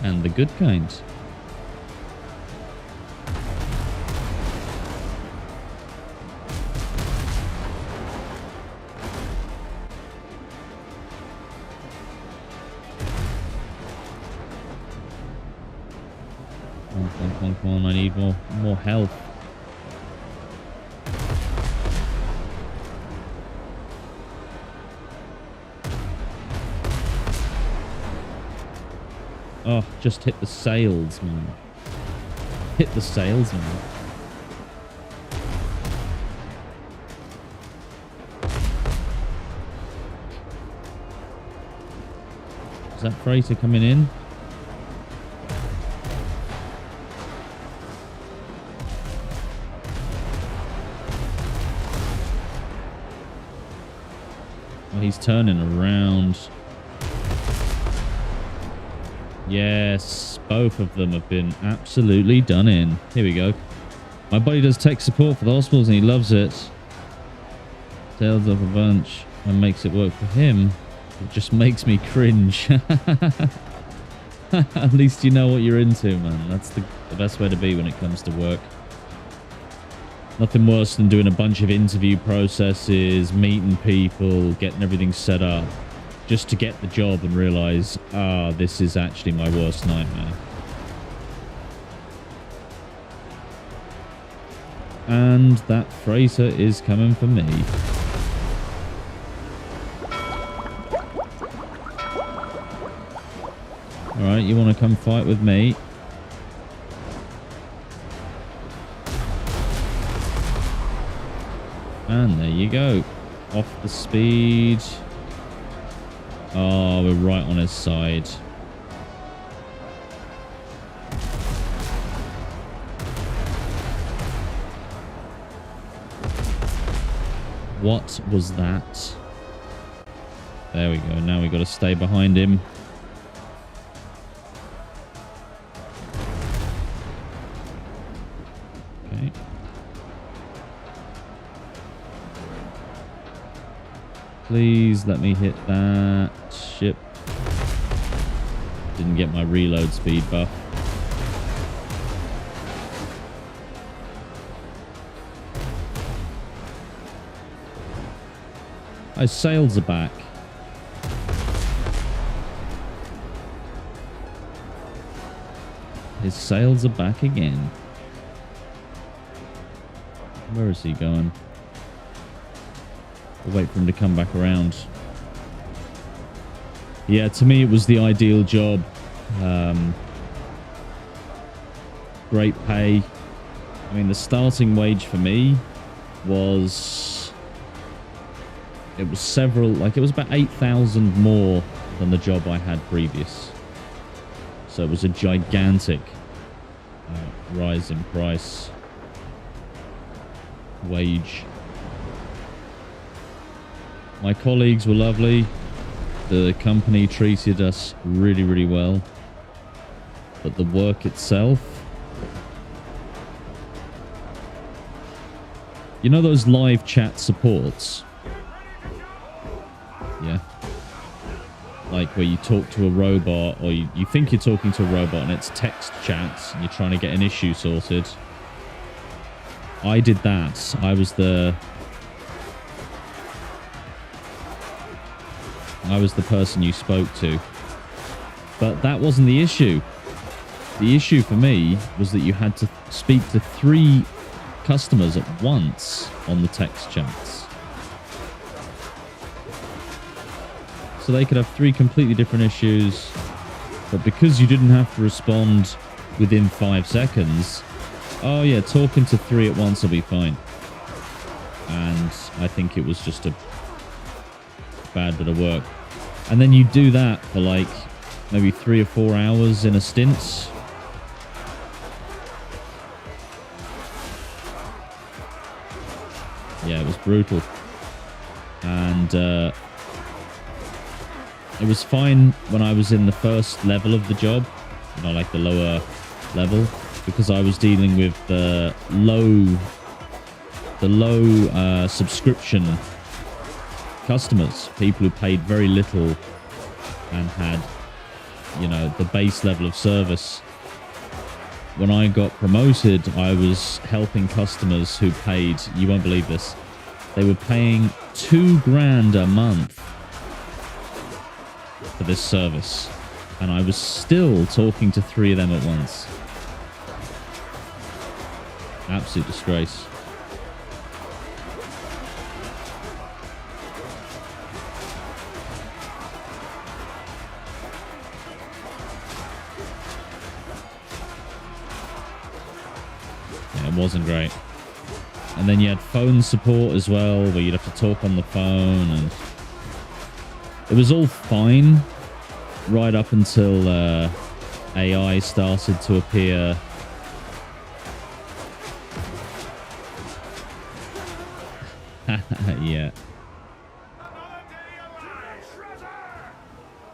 And the good kind. Come on, I need more health. Oh, just hit the sails, man. Hit the sails, man. Is that freighter coming in? Oh, he's turning around. Yes, both of them have been absolutely done in. Here we go. My buddy does tech support for the hospitals and he loves it. Tails up a bunch and makes it work for him. It just makes me cringe. At least you know what you're into, man. That's the best way to be when it comes to work. Nothing worse than doing a bunch of interview processes, meeting people, getting everything set up, just to get the job and realize, this is actually my worst nightmare. And that freighter is coming for me. Alright, you want to come fight with me? And there you go. Off the speed. Oh, we're right on his side. What was that? There we go. Now we got to stay behind him. Okay. Please let me hit that ship. Didn't get my reload speed buff. His sails are back. His sails are back again. Where is he going? We'll wait for him to come back around. Yeah, to me it was the ideal job. Great pay. I mean, the starting wage for me was... It was it was about 8,000 more than the job I had previous. So it was a gigantic rise in price. Wage. My colleagues were lovely. The company treated us really, really well. But the work itself... You know those live chat supports? Yeah. Like where you talk to a robot, or you think you're talking to a robot and it's text chats and you're trying to get an issue sorted. I did that. I was the person you spoke to. But that wasn't the issue. The issue for me was that you had to speak to 3 customers at once on the text chats. So they could have 3 completely different issues, but because you didn't have to respond within 5 seconds, oh yeah, talking to 3 at once will be fine. And I think it was just bad bit of work. And then you do that for like maybe 3 or 4 hours in a stint. Yeah, it was brutal. And it was fine when I was in the first level of the job, you know, like the lower level, because I was dealing with the low subscription customers, people who paid very little and had, you know, the base level of service. When I got promoted, I was helping customers who paid, you won't believe this, they were paying $2,000 a month for this service. And I was still talking to 3 of them at once. Absolute disgrace. Yeah, it wasn't great. And then you had phone support as well, where you'd have to talk on the phone, and it was all fine right up until AI started to appear. Yeah.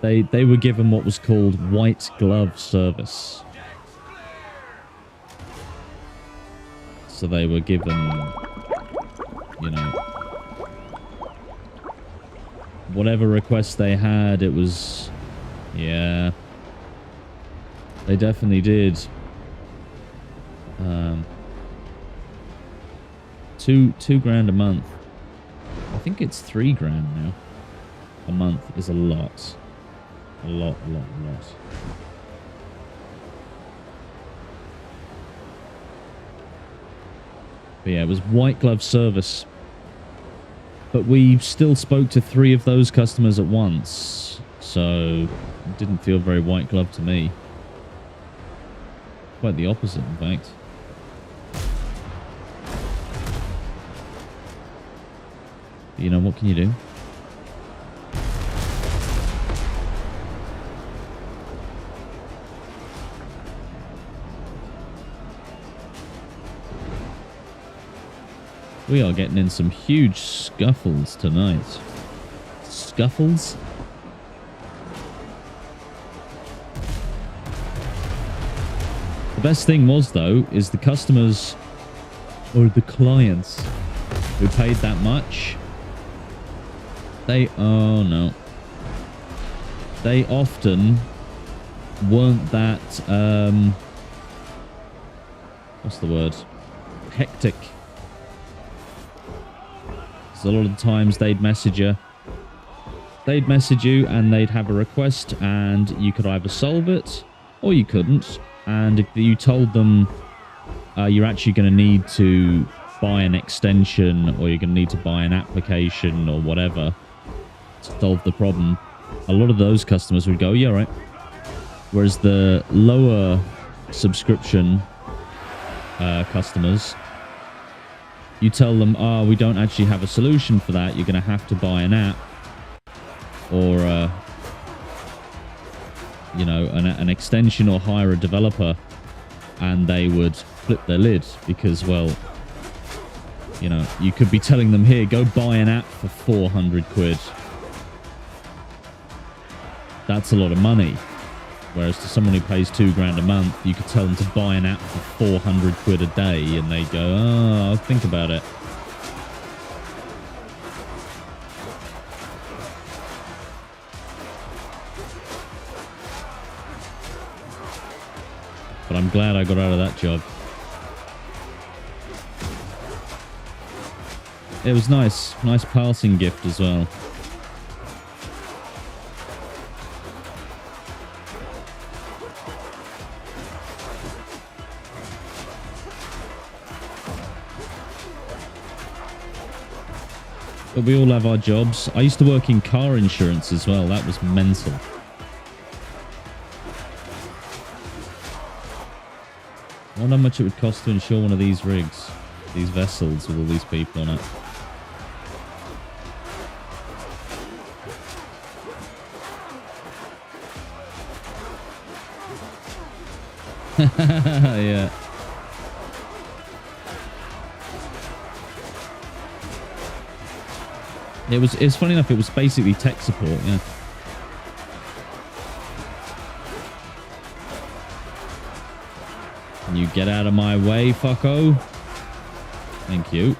They were given what was called white glove service. So they were given, you know, whatever request they had, it was, yeah, they definitely did. $2,000 a month. I think it's $3,000 now. A month is a lot. A lot. But yeah, it was white glove service. But we still spoke to 3 of those customers at once. So it didn't feel very white glove to me. Quite the opposite, in fact. But you know, what can you do? We are getting in some huge scuffles tonight. Scuffles? The best thing was, though, is the customers or the clients who paid that much, they, oh no, they often weren't that, what's the word? Hectic. A lot of the times they'd message you and they'd have a request, and you could either solve it or you couldn't. And if you told them you're actually going to need to buy an extension, or you're going to need to buy an application or whatever to solve the problem, a lot of those customers would go, yeah, right. Whereas the lower subscription customers, you tell them, oh, we don't actually have a solution for that. You're going to have to buy an app or, you know, an extension, or hire a developer. And they would flip their lid because, well, you know, you could be telling them, here, go buy an app for 400 quid. That's a lot of money. Whereas to someone who pays $2,000 a month, you could tell them to buy an app for 400 quid a day, and they go, oh, I'll think about it. But I'm glad I got out of that job. It was nice. Nice passing gift as well. But we all have our jobs. I used to work in car insurance as well. That was mental. I wonder how much it would cost to insure one of these rigs. These vessels with all these people on it. Yeah. It's funny enough, it was basically tech support, yeah. Can you get out of my way, fucko? Thank you.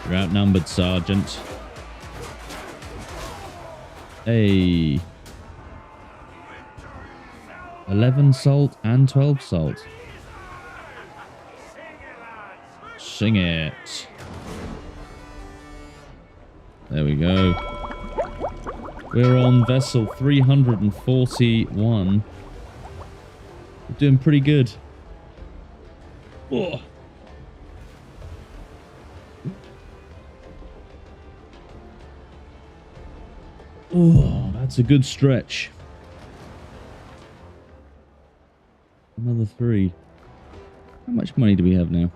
You're outnumbered, Sergeant. Hey. 11 salt and 12 salt. Sing it. There we go. We're on vessel 341. We're doing pretty good. Oh. Oh, that's a good stretch. Another 3. How much money do we have now?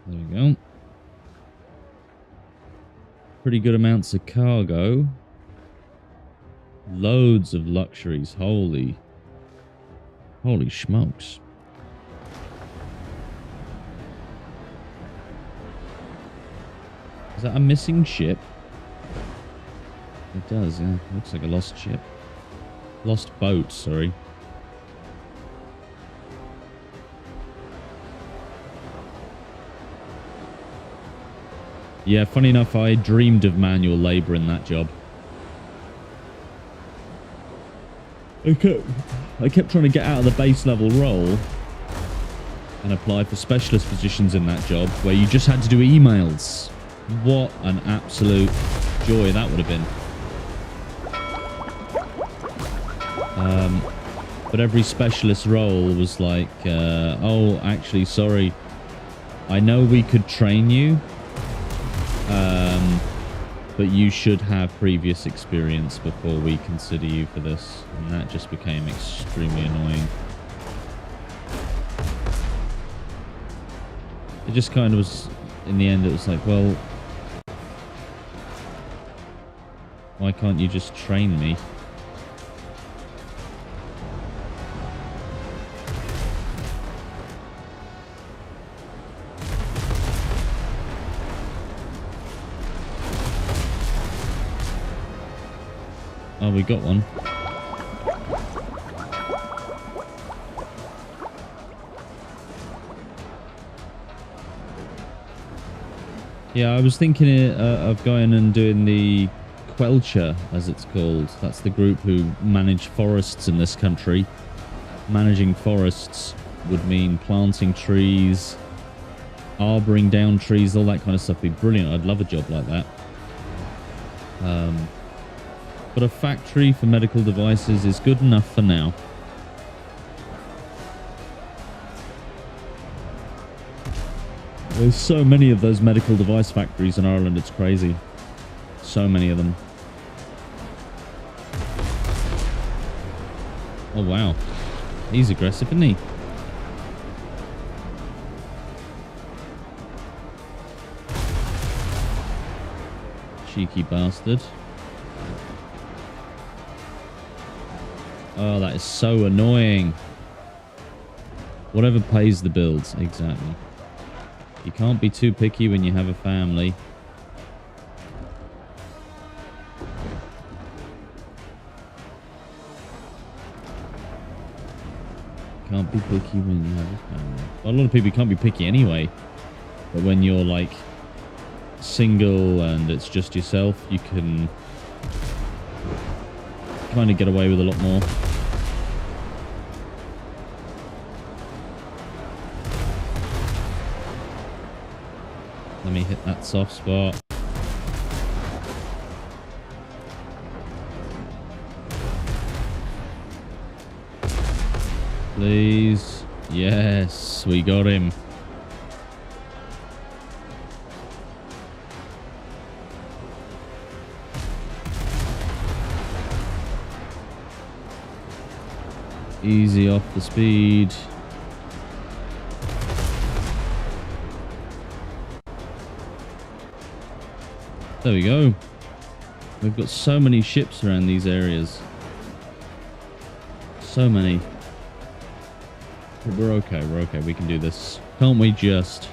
There we go. Pretty good amounts of cargo. Loads of luxuries. Holy smokes. Is that a missing ship? It does, yeah. Looks like a lost ship. Lost boat, sorry. Yeah, funny enough, I dreamed of manual labor in that job. I kept trying to get out of the base level role and apply for specialist positions in that job where you just had to do emails. What an absolute joy that would have been. But every specialist role was like, oh, actually, sorry. I know we could train you, but you should have previous experience before we consider you for this. And that just became extremely annoying. It just kind of was, in the end, it was like, well, why can't you just train me? Oh, we got one. Yeah, I was thinking of going and doing the Quelcher, as it's called. That's the group who manage forests in this country. Managing forests would mean planting trees, arboring down trees, all that kind of stuff. Would be brilliant. I'd love a job like that. But a factory for medical devices is good enough for now. There's so many of those medical device factories in Ireland, it's crazy. So many of them. Oh, wow. He's aggressive, isn't he? Cheeky bastard. Oh, that is so annoying. Whatever pays the bills, exactly. You can't be too picky when you have a family. Can't be picky when you have a family. Well, a lot of people can't be picky anyway. But when you're like single and it's just yourself, you can kind of get away with a lot more. Let me hit that soft spot. Please. Yes, we got him. Easy off the speed. There we go. We've got so many ships around these areas. So many. But we're okay. We're okay. We can do this. Can't we just?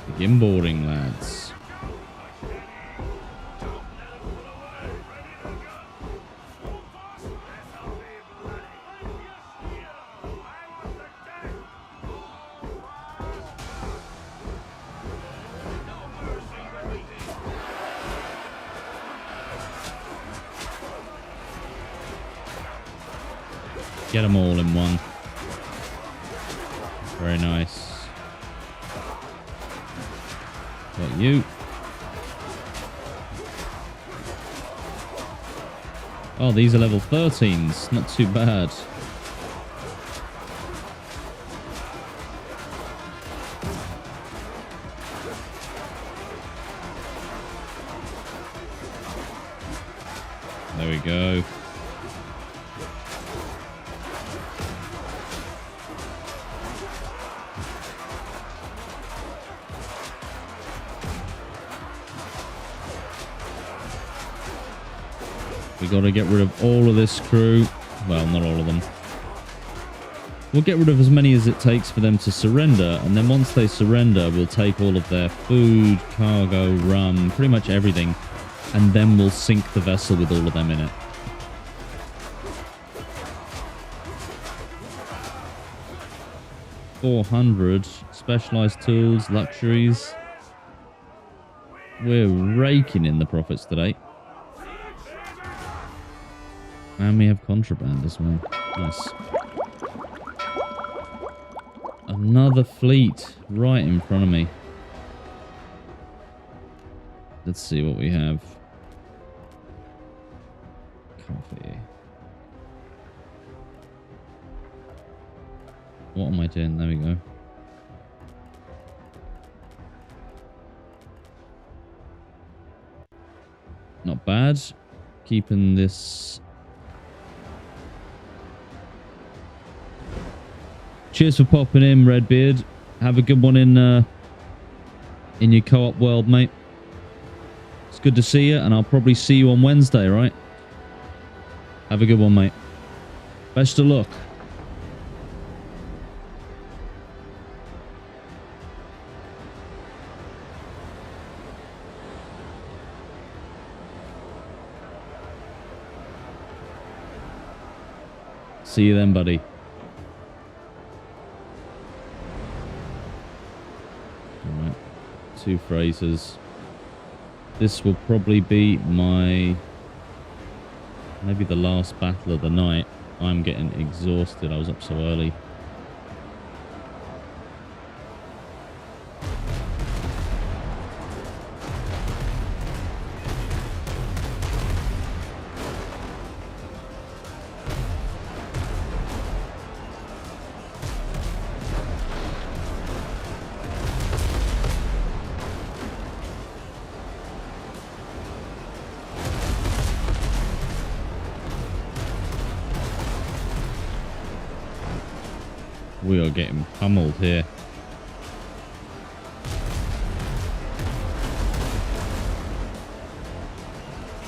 Begin boarding, lads. Get them all in one. Very nice. Got you. Oh, these are level 13s. Not too bad. There we go. We got to get rid of all of this crew. Well, not all of them. We'll get rid of as many as it takes for them to surrender, and then once they surrender, we'll take all of their food, cargo, rum, pretty much everything, and then we'll sink the vessel with all of them in it. $400 specialized tools, luxuries. We're raking in the profits today. And we have contraband as well. Nice. Another fleet right in front of me. Let's see what we have. Coffee. What am I doing? There we go. Not bad. Keeping this. Cheers for popping in, Redbeard. Have a good one in your co-op world, mate. It's good to see you, and I'll probably see you on Wednesday, right? Have a good one, mate. Best of luck. See you then, buddy. Alright. 2 phrases. This will probably be my... maybe the last battle of the night. I'm getting exhausted. I was up so early. We are getting pummeled here.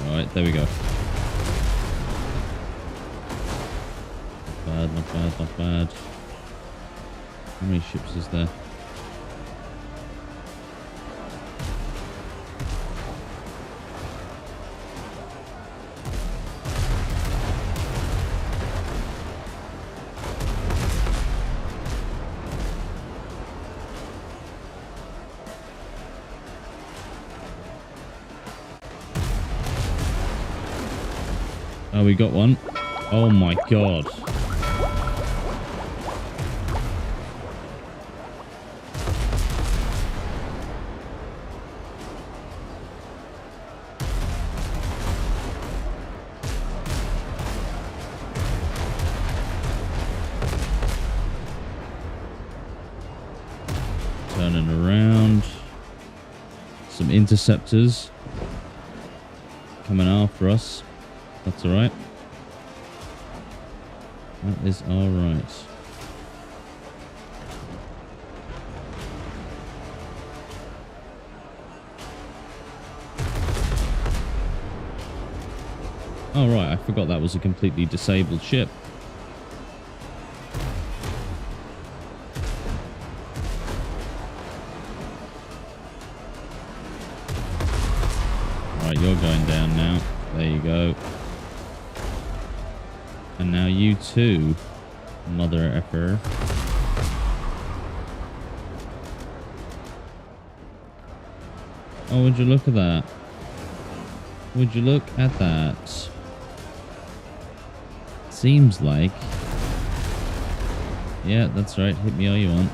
Alright, there we go. Bad, not bad, not bad. How many ships is there? Oh, we got one. Oh my god. Some interceptors coming after us. That's alright. That is alright. Oh right, I forgot that was a completely disabled ship. Right, you're going down now. There you go. And now you too, mother effer. Oh, would you look at that? Would you look at that? Seems like... Yeah, that's right. Hit me all you want.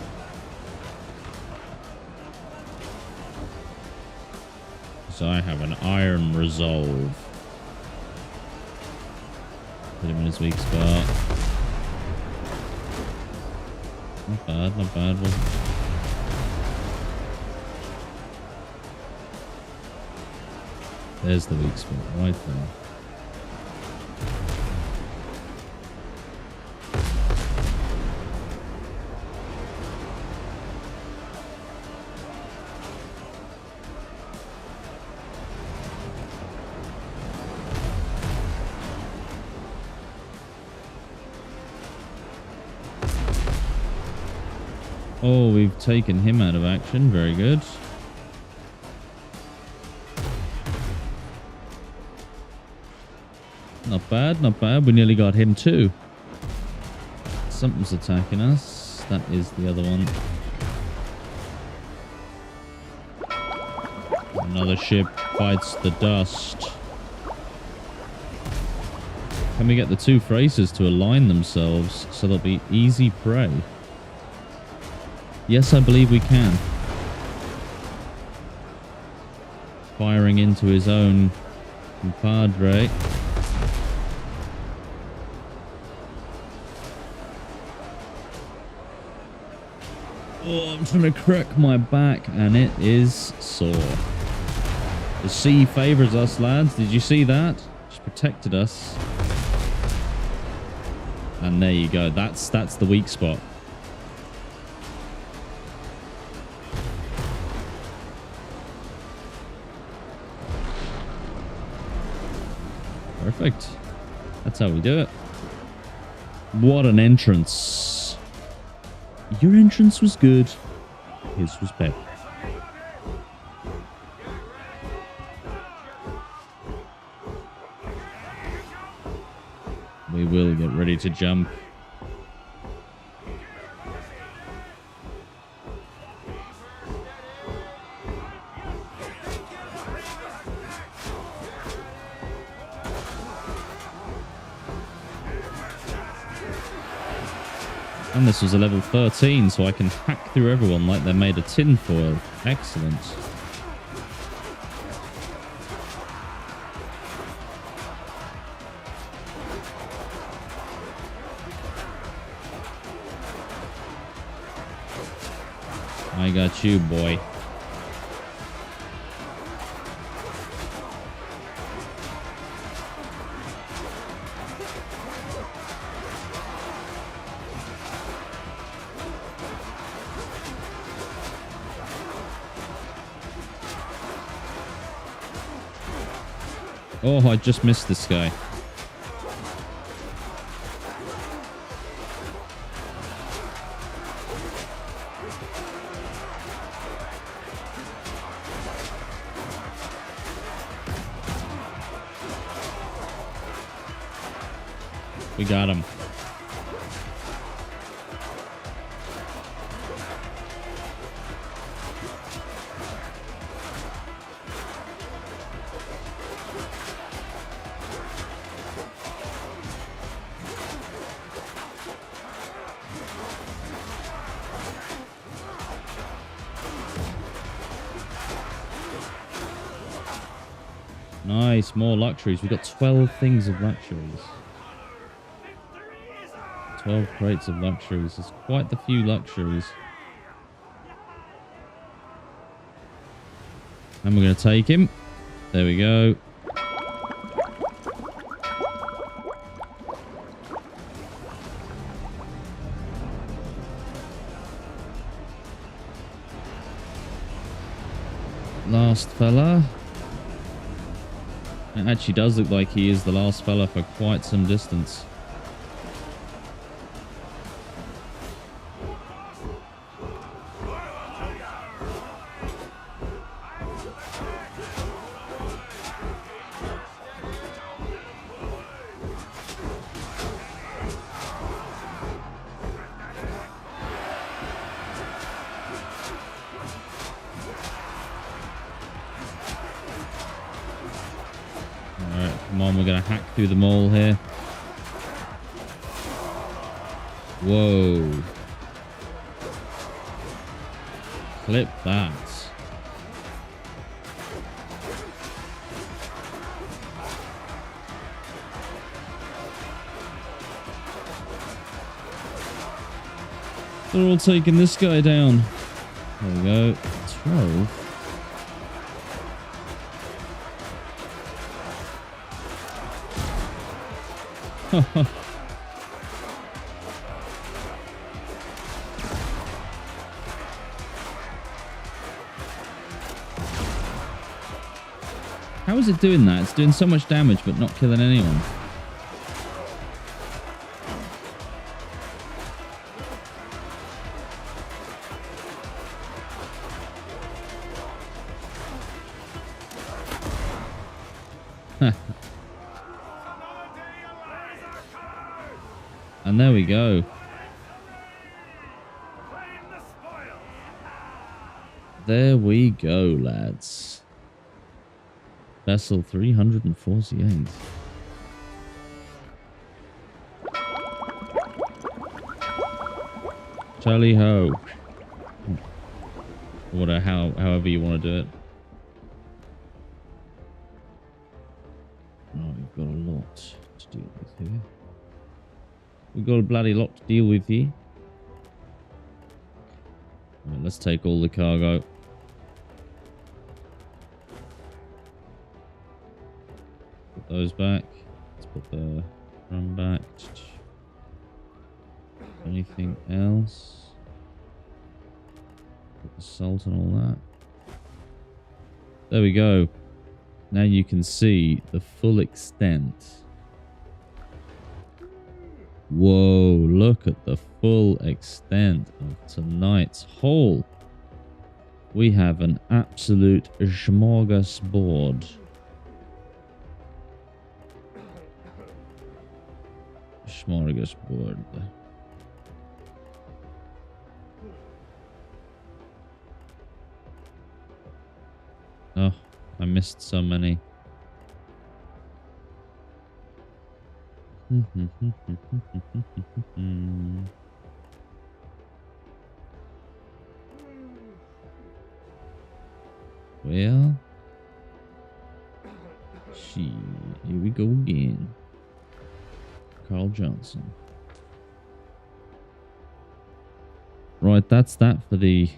So I have an iron resolve. Hit him in his weak spot. Not bad, not bad. Well, there's the weak spot right there. Oh, we've taken him out of action. Very good. Not bad, not bad. We nearly got him too. Something's attacking us. That is the other one. Another ship fights the dust. Can we get the two freighters to align themselves so they'll be easy prey? Yes, I believe we can. Firing into his own compadre. Oh, I'm trying to crack my back and it is sore. The sea favors us, lads. Did you see that? Just protected us. And there you go. That's the weak spot. Perfect. That's how we do it. What an entrance. Your entrance was good. His was better. We will get ready to jump. And this was a level 13, so I can hack through everyone like they're made of tinfoil. Excellent. I got you, boy. Oh, I just missed this guy. We got him. Nice, more luxuries. We've got 12 things of luxuries. 12 crates of luxuries. There's quite the few luxuries. And we're going to take him. There we go. Last fella. It actually does look like he is the last fella for quite some distance. Alright, come on, we're going to hack through the mall here. Whoa. Clip that. They're all taking this guy down. There we go. 12. How is it doing that? It's doing so much damage but not killing anyone. And there we go. There we go, lads. Vessel 348. Tally ho. However you want to do it. Oh, we've got a lot to deal with here. We've got a bloody lot to deal with here. Right, let's take all the cargo. Put those back. Let's put the drum back. Anything else? Put the salt and all that. There we go. Now you can see the full extent. Whoa, look at the full extent of tonight's haul. We have an absolute smorgasbord. Smorgasbord. Oh, I missed so many. Well, here we go again. Carl Johnson. Right, that's that for the...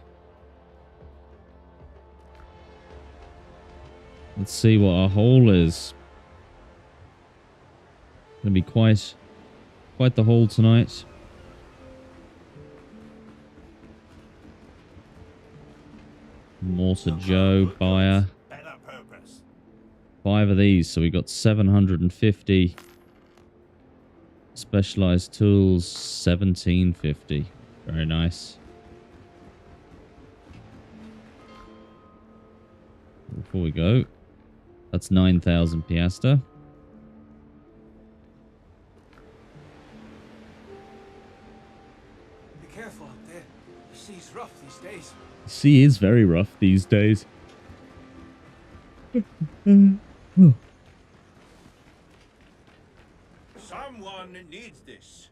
Let's see what our haul is. Gonna be quite the haul tonight. Mortar Joe, buyer. 5 of these, so we got 750. Specialized tools, 1750. Very nice. Before we go, that's 9,000 piastre. Be careful out there. The sea's rough these days. The sea is very rough these days. Someone needs this.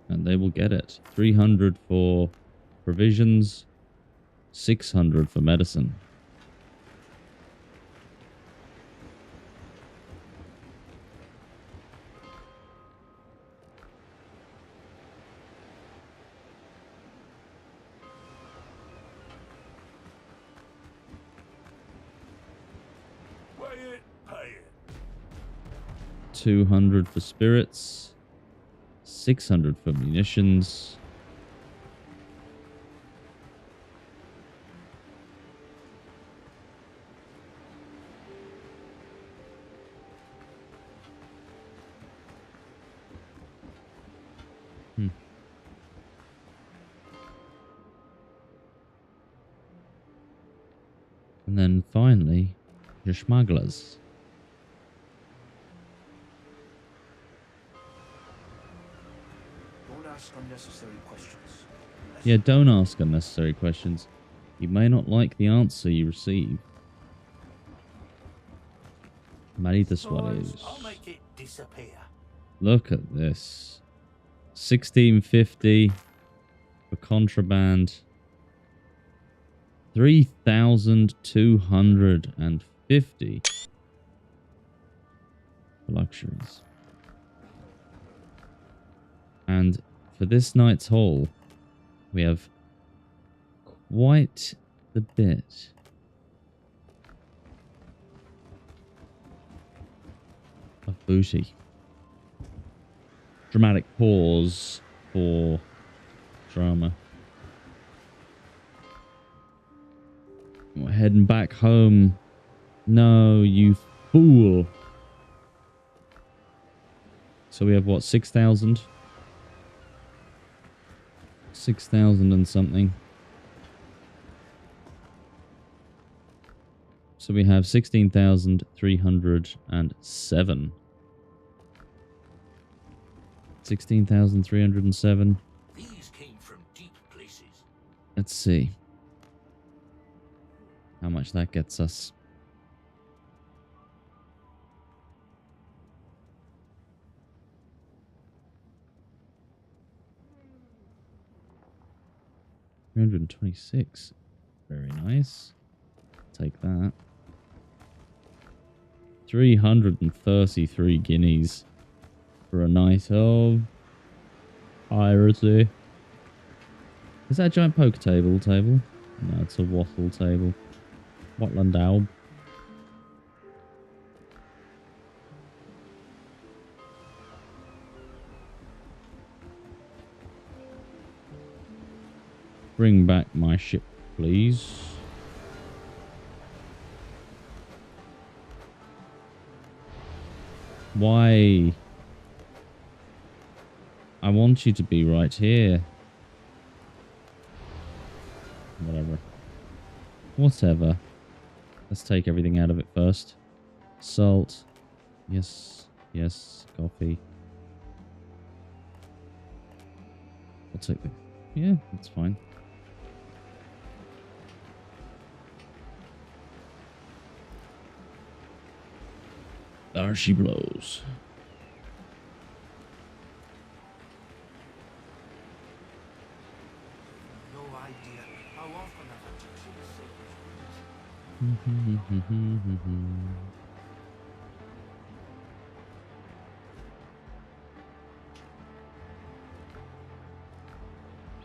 And they will get it. 300 for provisions, 600 for medicine. it, pay it. 200 for spirits. 600 for munitions. And then finally, the smugglers. Don't ask unnecessary questions. Yeah, don't ask unnecessary questions. You may not like the answer you receive. Marita Suarez. I'll make it disappear. Look at this. 1650 for contraband. 3,250 for luxuries. And for this night's haul, we have quite the bit. Of booty. Dramatic pause for drama. We're heading back home. No, you fool. So we have what, 6,000? 6,000 and something. So we have 16,307. 16,307. These came from deep places. Let's see how much that gets us. $326. Very nice. Take that. 333 guineas for a night of piracy. Is that a giant poker table? No, it's a wattle table. Watland Alb. Bring back my ship, please. Why? I want you to be right here. Whatever. Let's take everything out of it first. Salt. Yes. Yes. Coffee. I'll take the... Yeah, that's fine. There she blows. No idea how often I've had to see the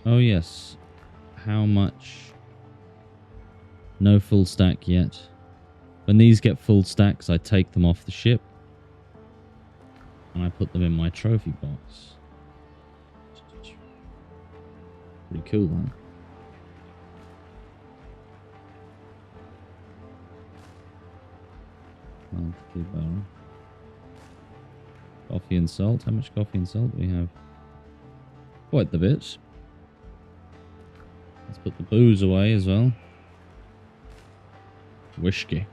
Oh yes. How much? No full stack yet. When these get full stacks, I take them off the ship. And I put them in my trophy box. Pretty cool, huh? Monthly barrel. Coffee and salt. How much coffee and salt do we have? Quite the bit. Let's put the booze away as well. Whiskey.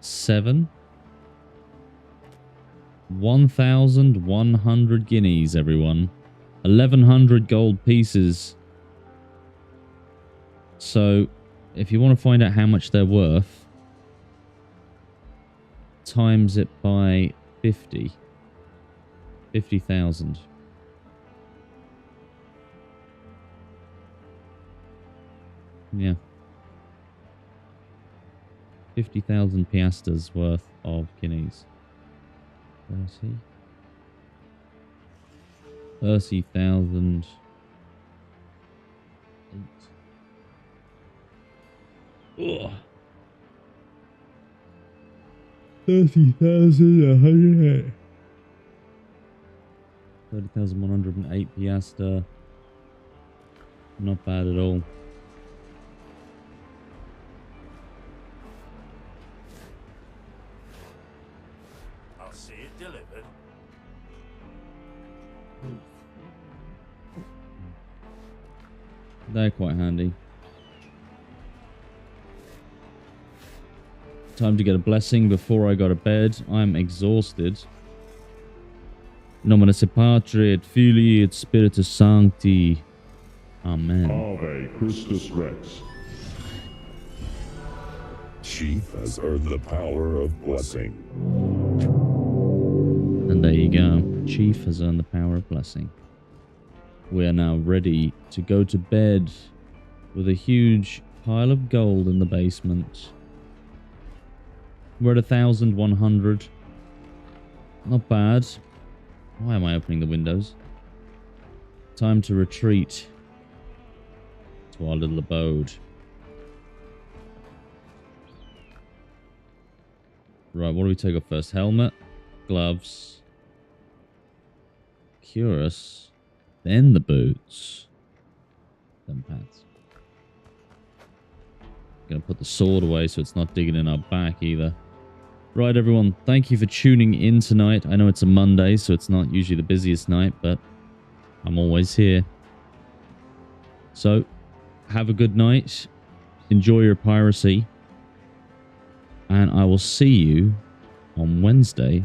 7. 1,100 guineas, everyone. 1,100 gold pieces. So, if you want to find out how much they're worth, times it by 50. 50,000. Yeah. 50,000 piastres worth of guineas. 30,000. Ugh. 30,108. 30,108 piastre. Not bad at all. I'll see it delivered. They're quite handy. Time to get a blessing before I go to bed. I'm exhausted. Nomine Patri et Filii et Spiritus Sancti. Amen. Ave Christus Rex. Chief has earned the power of blessing. And there you go. Chief has earned the power of blessing. We are now ready to go to bed with a huge pile of gold in the basement. We're at 1,100. Not bad. Why am I opening the windows? Time to retreat to our little abode. Right, what do we take off first? Helmet, gloves, cuirass, then the boots, then pants. Gonna put the sword away so it's not digging in our back either. Right, everyone, thank you for tuning in tonight. I know it's a Monday, so it's not usually the busiest night, but I'm always here. So, have a good night. Enjoy your piracy. And I will see you on Wednesday,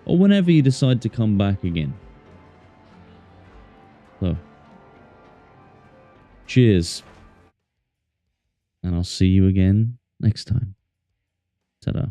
or whenever you decide to come back again. So, cheers. And I'll see you again next time. Ta-da.